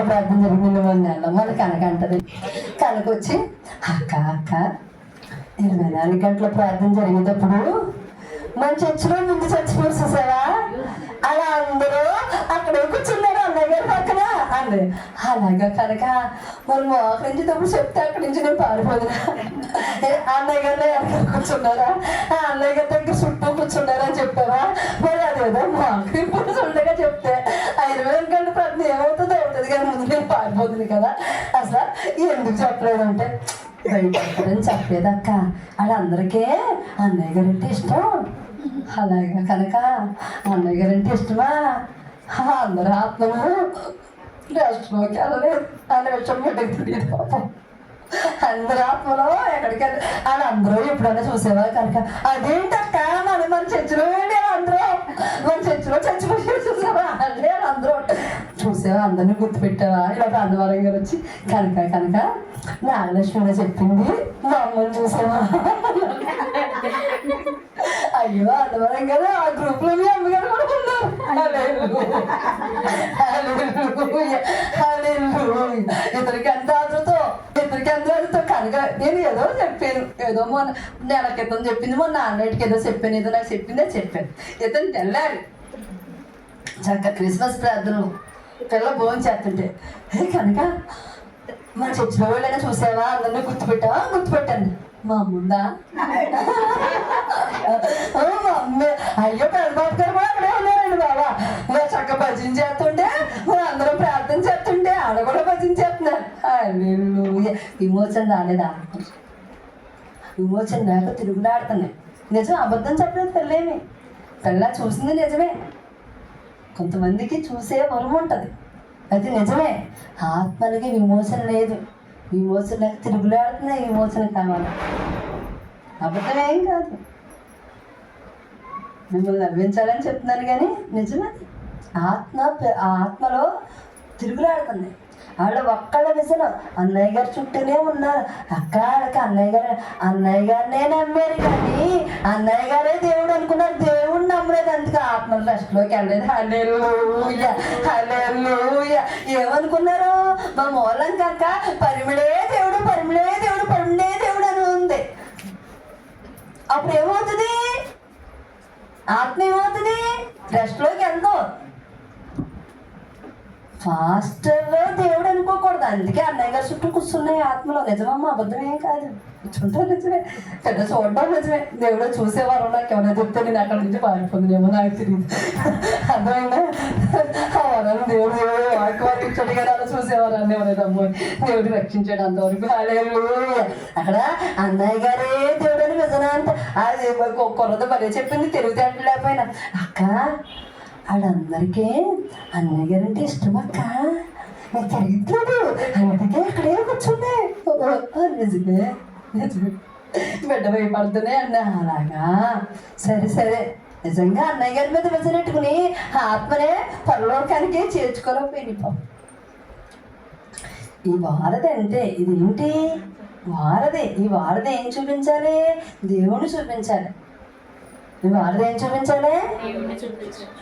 గంటల ప్రార్థన జరిగింది మొన్న నెల మన కనక అంటది. కనకొచ్చి అక్క 24 గంటల ప్రార్థన జరిగేటప్పుడు మన చర్చిలో ముందు చచ్చిపోయి చూసావా, అలా అందరూ అక్కడే కూర్చున్నారు అన్నయ్య గారి పక్కన అంది. అలాగా కనుక మనం మోకరించేటప్పుడు చెప్తే అక్కడి నుంచి నేను పారిపోదునా, అన్నయ్య గారు ఎక్కడ కూర్చున్నారా, ఆ అన్నయ్య గారి దగ్గర చుట్టూ కూర్చున్నారా అని చెప్పావా, మరి అదేదో మోకరింపుడు ఉండగా చెప్తే 24 గంటల ప్రార్థన ఏమవుతుందో అవుతుంది కానీ ముందు నేను పారిపోతుంది కదా. అసలు ఎందుకు చెప్పలేదంటే బయటని చెప్పలేదక్క, వాళ్ళందరికీ అన్నయ్య గారంటే ఇష్టం. అలాగా కనుక అన్నయ్య గారంటే ఇష్టమా, అందరూ ఆత్మలు రాష్ట్రంలోకి వెళ్ళలేదు అనే విషయం బిడ్డకు తెలియదు పాపం. అందరూ ఆత్మలో ఎక్కడికి వాళ్ళందరూ ఎప్పుడైనా చూసేవా కనుక అదేంటక్క మన చర్చిలో వెళ్ళి అందరూ మన చర్చిలో చచ్చిపోయి చూసావా అంటే వాళ్ళందరూ చూసావా, అందరినీ గుర్తుపెట్టావా. ఇలా అందవరం గారు వచ్చి కనుక నాగలక్ష్మి చెప్పింది మా అమ్మని చూసావా. అయ్యో అందవరం కదా ఆ గ్రూప్ లో మీ అమ్మగారు కూడా ఉన్నారు. ఇద్దరికి ఎంత ఆదరతో కనుక నేను ఏదో చెప్పాను, ఏదో మొన్న నెల క్రితం చెప్పింది, మొన్న నాన్నటికి ఏదో చెప్పాను, ఏదో నాకు చెప్పిందే చెప్పాను. ఇతను తెల్లారి చక్క క్రిస్మస్ ప్రార్థనలు పిల్ల భోజనం చేస్తుంటే కనుక మా చర్చిలో వాళ్ళైనా చూసావా, అందరినీ గుర్తుపెట్టావా, గుర్తుపెట్టాను. మా అమ్ముందా, మా అమ్మే. అయ్యో పెద్దబాబు గారు కూడా అక్కడే ఉన్నారండి బాబా. మరి చక్క భజన చేస్తుంటే మరి అందరూ ప్రార్థన చేస్తుంటే ఆడ కూడా భజన చేస్తున్నారు. విమోచన రాలేదా, విమోచన లేక తిరుగులాడుతున్నాయి. నిజం అబద్ధం చెప్పలేదు పిల్లేమి, పిల్ల చూసింది నిజమే. కొంతమందికి చూసే వరం ఉంటుంది, అది నిజమే. ఆత్మలకి విమోచన లేదు, విమోచన లేక తిరుగులాడుతున్నాయి. విమోచన కావాలి, అబద్ధమేం కాదు. మిమ్మల్ని నవ్వించాలని చెప్తున్నాను కానీ నిజమే. ఆత్మలో తిరుగులాడుతుంది. వాళ్ళు ఒక్కళ్ళ విజనం అన్నయ్య గారు చుట్టూనే ఉన్నారు. అక్కడికి అన్నయ్య గారినే నమ్మారు కానీ అన్నయ్య గారే దేవుడు అనుకున్నారు, దేవుడు నమ్మలేదు. అందుకే ఆత్మలు రెస్ట్లోకి వెళ్ళలేదు. హల్లెలూయా హల్లెలూయా. ఏమనుకున్నారు, మా మూలం కాక పరిమిడే దేవుడు పరిమిడే దేవుడు పరిమిడే దేవుడు అని ఉంది. అప్పుడు ఏమవుతుంది, ఆత్మ ఏమవుతుంది, రెస్ట్లోకి వెళ్తాం. ఫాస్టర్లో దేవుడు అనుకోకూడదు. అందుకే అన్నయ్య గారు చుట్టూ కూర్చున్నాయి ఆత్మలో. నిజమమ్మా, అబద్ధమేం కాదు. చూడటం నిజమే, పెద్ద చూడటం నిజమే. దేవుడు చూసేవారు నాకు ఏమైనా చెప్తే నేను అక్కడి నుంచి పారిపోతుందేమో నాకు తెలియదు. అర్థమైందా, వరాలు దేవుడు వాకి ఇచ్చాడు కదా, అలా చూసేవారు అన్నీ ఎవరైనా అమ్మ దేవుడు రక్షించాడు అంతవరకు. హల్లెలూయా. అక్కడ అన్నయ్య గారే దేవుడు అని నిజనా అంత అది కొరత భలే చెప్పింది, తెలివితేటలు లేకపోయినా. అక్క వాళ్ళందరికీ అన్నయ్య గారంటే ఇష్టం అక్క, నాకు తెలియట్లేదు, అందుకే అక్కడే కూర్చుంది. నిజమే నిజమే, బిడ్డ భయపడుతూనే అన్నా. అలాగా సరే నిజంగా అన్నయ్య గారి మీద విజనెట్టుకుని ఆత్మనే పరలోకానికి చేర్చుకోలేకపోయింది పాపం. ఈ వారధి అంటే ఇదేంటి వారధి, ఈ వారధి ఏం చూపించాలి, దేవుణ్ణి చూపించాలి. నువ్వు వారధి ఏం చూపించాలి,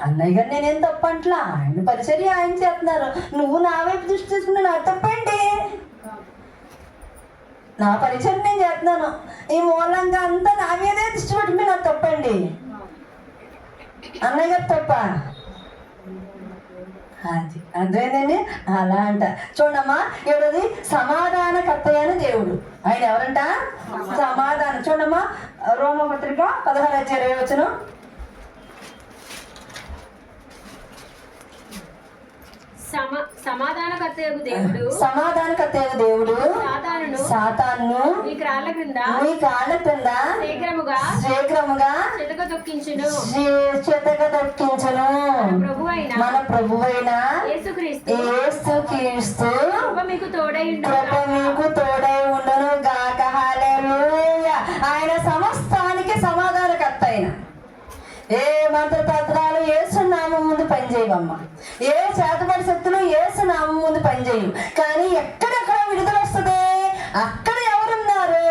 అన్నయ్య గారు నేనేం తప్పంట్లా, ఆయన పరిచర్య ఆయన చేస్తున్నారు, నువ్వు నా వైపు దృష్టి తీసుకుని నా తప్పండి, నా పరిచయం నేను చేస్తున్నాను, ఈ మూలంగా అంతా నా మీదే దృష్టి పెట్టుకుని నాకు తప్పండి, అన్నయ్య గారు తప్ప. అది అర్థమైందండి. అలా అంట. చూడమ్మా, ఏడోది సమాధానకర్త అయిన దేవుడు. ఆయన ఎవరంట, సమాధానం. చూడమ్మా, రోమపత్రిక 16:20. సమాధానకర్తయగు దేవుడు సాతానును మీ కాళ్ళ క్రింద శీఘ్రముగా చితకదొక్కించును. మన ప్రభువైన యేసుక్రీస్తు మీకు తోడై ఉండును గాక. హల్లెలూయా. ఆయన సమస్తానికి సమాధానకర్త అయిన. ఏ మంత్రతంత్రాలు యేసు నామం ముందు పనిచేయవమ్మా, ఏ చేతబడి శక్తులు యేసు నామం ముందు పనిచేయవు. కానీ ఎక్కడెక్కడ విడుదల వస్తుంది, అక్కడ ఎవరున్నారు,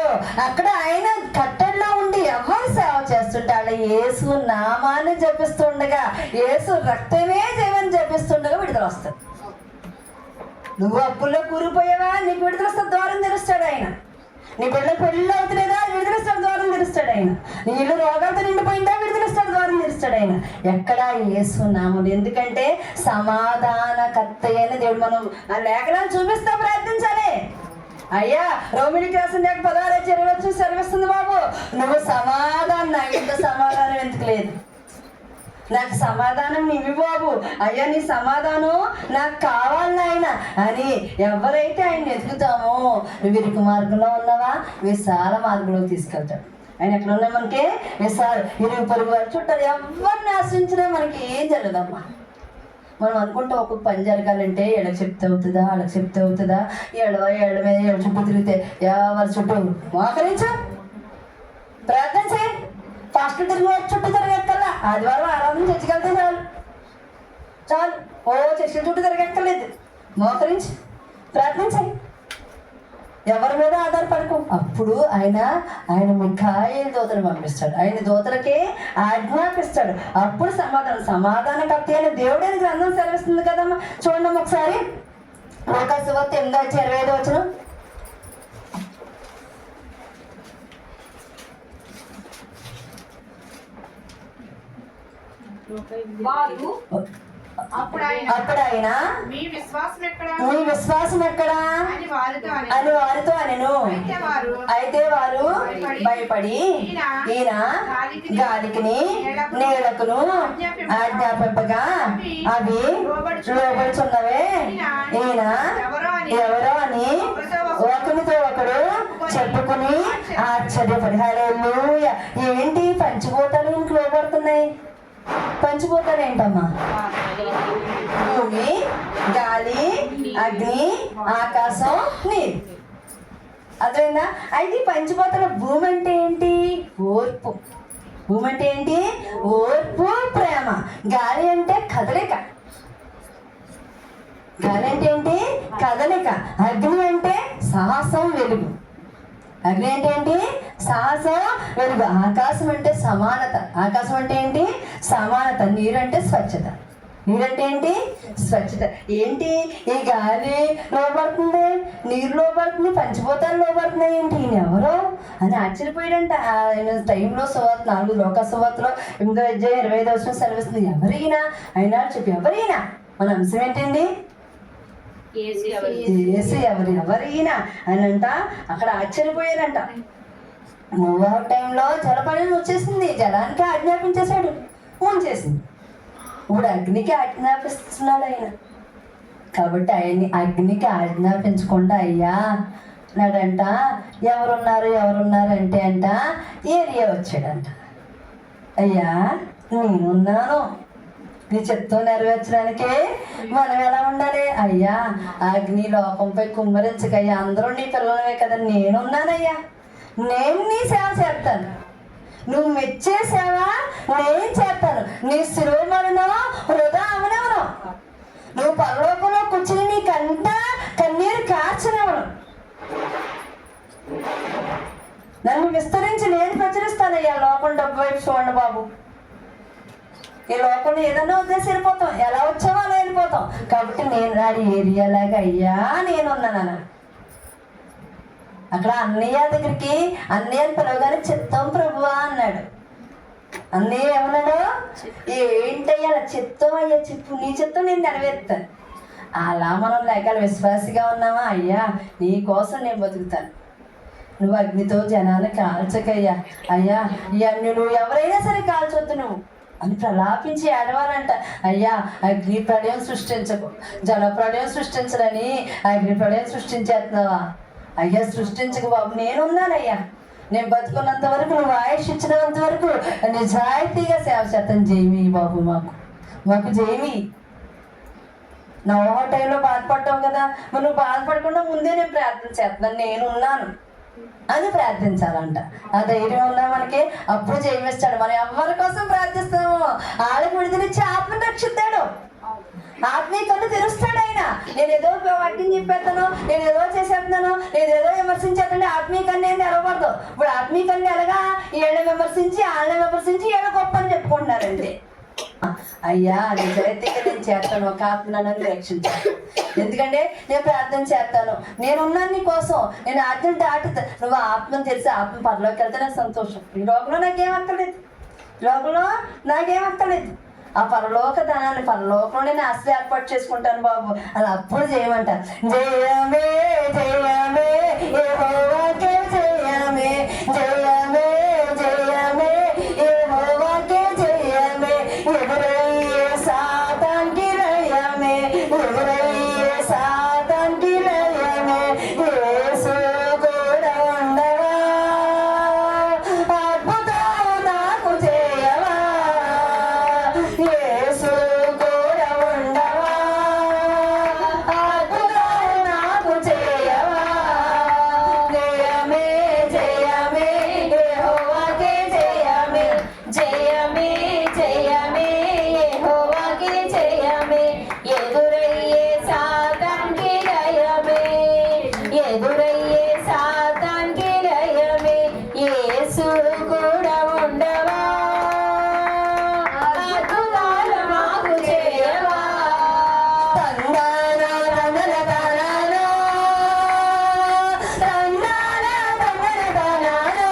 అక్కడ ఆయన కట్టడిలో ఉండి ఎవరు సేవ చేస్తుంటాడు, యేసు నామాన్ని జపిస్తుండగా, యేసు రక్తమే జీవని జపిస్తుండగా విడుదల వస్తుంది. నువ్వు అప్పుల్లో కూరిపోయావా, నీకు విడుదల ద్వారం తెరుస్తాడు ఆయన. నీ బిడ్డ పెళ్ళి అవుతులేదా, విడుదలస్తాడు ద్వారం తెరుస్తాడు ఆయన. నీ ఇల్లు రోగాలతో నిండిపోయిందా, విడుదలస్తాడు ద్వారం తెరుస్తాడు ఆయన. ఎక్కడా యేసు నామములు. ఎందుకంటే సమాధానకర్త అయిన దేవుడు. మనం ఆ లేఖనాలు చూపిస్తా ప్రార్థించాలి. అయ్యా రోమిలికి రాసిన లేఖ 16:20 సెలవిస్తుంది బాబు, నువ్వు సమాధానం, నా ఇంత సమాధానం ఎందుకు లేదు, నాకు సమాధానం నీవి బాబు, అయ్యా నీ సమాధానం నాకు కావాలి నాయన అని ఎవరైతే ఆయన ఎదుగుతామో, నువ్వు ఇరుకు మార్గంలో ఉన్నావా, విశాల మార్గంలో తీసుకెళ్తాడు ఆయన. ఎక్కడ ఉన్నా మనకి విశాల ఇరుగు పొరుగు వారు చుట్టారు ఎవరిని ఆశ్రయించినా మనకి ఏం జరగదమ్మా. మనం అనుకుంటే ఒక్కొక్క పని జరగాలంటే ఎడకు చెప్తే అవుతుందా, అడకు చెప్తే అవుతుందా, ఏళ్ళ మీద ఏళ్ళ చుట్టూ తిరిగితే ఎవరి చుట్టూ మోకరించు, ప్రార్థన చేయి. ఫస్ట్ తిరిగి చుట్టూ తిరగక్కర్లా, ఆదివారం ఆరాధన చర్చికెళ్తే చాలు చాలు. ఓ చర్చి చుట్టూ తిరగక్కర్లేదు, మోకరించి ప్రార్థన చేయి. ఎవరి మీద ఆధారపడకు. అప్పుడు ఆయన మిఖాయిల్ దూతను పంపిస్తాడు, ఆయన దూతలకే ఆజ్ఞాపిస్తాడు. అప్పుడు సమాధానకర్త అయిన దేవుడైన గ్రంథం సెలవిస్తుంది కదమ్మా. చూడండి ఒకసారి లూకా సువార్త 8:25. అప్పుడు ఆయన మీ విశ్వాసం ఎక్కడా అని వారితో అనెను. అయితే వారు భయపడి ఈయన గాలికిని నీళ్లకును ఆజ్ఞాపింపగా అవి లోబడుచున్నవే, ఈయన ఎవరో అని ఒకరితో ఒకడు చెప్పుకుని ఆశ్చర్యపడి. హల్లెలూయా. ఏంటి పంచిపోతాలు ఇంక లోబడుతున్నాయి? పంచిపోతాడు ఏంటమ్మా? భూమి, గాలి, అగ్ని, ఆకాశం, నీరు. అదేనా? అయితే పంచిపోతాడు. భూమి అంటే ఏంటి? ఓర్పు. భూమి అంటే ఏంటి? ఓర్పు, ప్రేమ. గాలి అంటే కదలిక. గాలి అంటే ఏంటి? కదలిక. అగ్ని అంటే సాహసం, వెలుగు. అగ్ని అంటే ఏంటి? సాహసం, వెలుగు. ఆకాశం అంటే సమానత. ఆకాశం అంటే ఏంటి? సమానత. నీరు అంటే స్వచ్ఛత. నీరంటే ఏంటి? స్వచ్ఛత. ఏంటి ఈ గాలి లోపడుతుంది, నీరు లోపడుతుంది, పంచిపోతాలు లోపడుతున్నాయి ఏంటి, ఈయన ఎవరో అని ఆశ్చర్యపోయాడంట. ఆయన టైంలో 4 లోక సువార్తలో 8:25 సెలవిస్తుంది. ఎవరైనా అయినా చెప్పి ఎవరైనా మన అంశం ఏంటండి? ఎవరైనా అని అంట. అక్కడ ఆశ్చర్యపోయారంట. నోవా టైంలో జలపడం వచ్చేసింది, జలానికి ఆజ్ఞాపించేశాడు, చేసింది. ఇప్పుడు అగ్నికి ఆజ్ఞాపిస్తున్నాడు ఆయన. కాబట్టి ఆయన్ని అగ్నికి ఆజ్ఞాపించకుండా అయ్యా నాడంట. ఎవరున్నారు అంటే అంట ఏరియా వచ్చాడంట. అయ్యా నేనున్నాను, నీ చిత్తం నెరవేర్చడానికి మనం ఎలా ఉండాలి? అయ్యా అగ్ని లోకంపై కుమ్మరించకయ్యా, అందరూ నీ పిల్లలమే కదా, నేనున్నానయ్యా, నేను నీ సేవ చేస్తాను, నువ్వు మెచ్చే సేవ నేను చేస్తాను, నీ శిరోమణను వృధా అవనవను, నువ్వు పరలోకంలో కూర్చుని నీ కంట కన్నీరు కార్చనవను, నన్ను విస్తరించి నేను ప్రచురిస్తానయ్యా. లోకం డబ్బు వైపు చూడండి బాబు, ఈ లోకంలో ఏదైనా వదిలేసి వెళ్ళిపోతాం, ఎలా వచ్చామో అలా వెళ్ళిపోతాం. కాబట్టి నేను నాడు ఏరియాలాగా అయ్యా నేనున్నాను. అక్కడ అన్నయ్య దగ్గరికి అన్నయ్యని పిలవగానే చిత్తం ప్రభువా అన్నాడు. అన్నయ్య ఏమన్నాడు? ఏంటయ్యా అలా చిత్తం, అయ్యా చెప్పు, నీ చిత్తం నేను నెరవేరుతాను. అలా మనం లేక విశ్వాసిగా ఉన్నామా? అయ్యా నీ కోసం నేను బతుకుతాను, నువ్వు అగ్నితో జనాన్ని కాల్చకయ్యా, అయ్యా ఈ అన్యులు ఎవరైనా సరే కాల్చొద్దు నువ్వు అని ప్రలాపించి ఏడవాలంట. అయ్యా అగ్ని ప్రళయం సృష్టించకు, జల ప్రళయం సృష్టించడని అగ్ని ప్రళయం సృష్టించేస్తున్నావా? అయ్యా సృష్టించకు బాబు, నేనున్నానయ్యా, నేను బతుకున్నంత వరకు, నువ్వు ఆయుష్ ఇచ్చినంత వరకు నిజాయితీగా సేవ చేస్తాను. జైమి బాబు, మాకు జైమి. నా టైంలో బాధపడ్డావు కదా, మరి నువ్వు బాధపడకుండా ముందే నేను ప్రార్థన చేస్తున్నాను, నేనున్నాను అని ప్రార్థించాలంట. ఆ ధైర్యం ఉన్నా మనకి అప్పుడు జయమిస్తాడు. మనం ఎవరి కోసం ప్రార్థిస్తాము వాళ్ళకి విడుదలిచ్చి ఆత్మను రక్షిస్తాడు, ఆత్మీయ కళ్ళు తెరుస్తాడు ఆయన. నేను ఏదో వాక్యం చెప్పేస్తాను, నేను ఏదో చేసేస్తున్నాను, నేను ఏదో విమర్శించేస్తాను, ఆత్మీయ కన్ను ఏం తెరవకూడదు. ఇప్పుడు ఆత్మీయ కన్ను ఎలాగా వీళ్ళని విమర్శించి వాళ్ళని విమర్శించి వీళ్ళ గొప్ప అని చెప్పుకుంటున్నారంటే. అయ్యా నిజాయితీగా నేను చేస్తాను, ఒక ఆత్మ నన్ను రక్షించాను, ఎందుకంటే నేను ప్రార్థన చేస్తాను, నేనున్నాను నీ కోసం, నేను ఆజ్ఞలు దాటుతా, నువ్వు ఆత్మను తెలిసి ఆత్మ పరలోకి వెళ్తే నాకు సంతోషం. ఈ లోకంలో నాకేం అక్కర్లేదు, ఈ లోకంలో నాకేం అక్కర్లేదు. ఆ పరలోక ధనాన్ని పరలోకంలో నేను ఆశ్రయ ఏర్పాటు చేసుకుంటాను బాబు అని అప్పుడు చేయమంట. జయమే జయమే యెహోవాకే జయమే, జయమే జయమే యెహోవాకే జయమే, ఎదురయ్యే సాతానికి లయమే, ఎదురయ్యే సాతానికి లయమే. యేసు కూడా ఉండగా అద్భుతాలు నాకు చేయవా, యేసు కూడా ఉండవా, అద్భుతాలు నాకు చేయవా. జయమే జయమే యెహోవాకే జయమే, జయమే జయమే యెహోవాకే జయమే, ఎదురయ్యే సాతానికి లయమే, ఎదురయ్యే సాతానికి లయమే. యేసు కూడా ఉండవా, అద్భుతాలు మాకు చేయవా. తందానా తందన తానానా, తందానా తందన తానానా,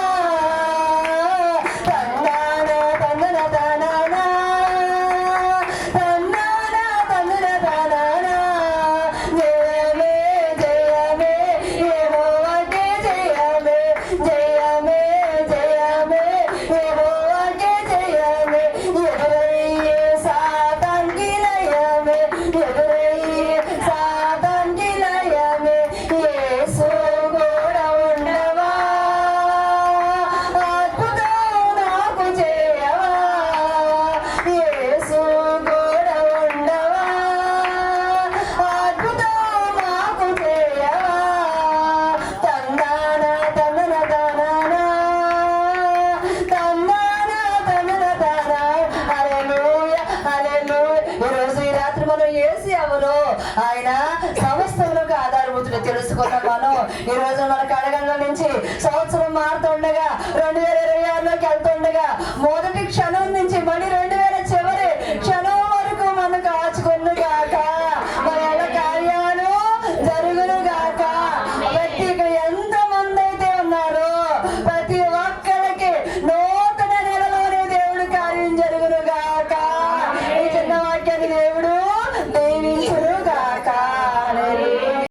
తందానా తందన తానానా, తందానా తందన తానానా. జయమే జయమే యెహోవాకే జయమే, జయమే జయమే యెహోవాకే జయమే, ఎదురయ్యే సాతానికి లయమే, ఎదురయ్యే సాతానికి లయమే. యేసు కూడా ఉండవా, అద్భుతం నాకు చేయవా, యేసు కూడా ఉండవా, అద్భుతం నాకు చేయవా. తందానా తందన తానానా, తందానా తందన తానా. హల్లెలూయా హల్లెలూయా. ఈరోజు ఈ రాత్రి మనం యేసు ఎవరో, ఆయన సమస్తములకు ఆధారభూతుడు తెలుసుకున్న మనం ఈ రోజు మన కడగండ్ల నుంచి సంవత్సరం మారుతుండగా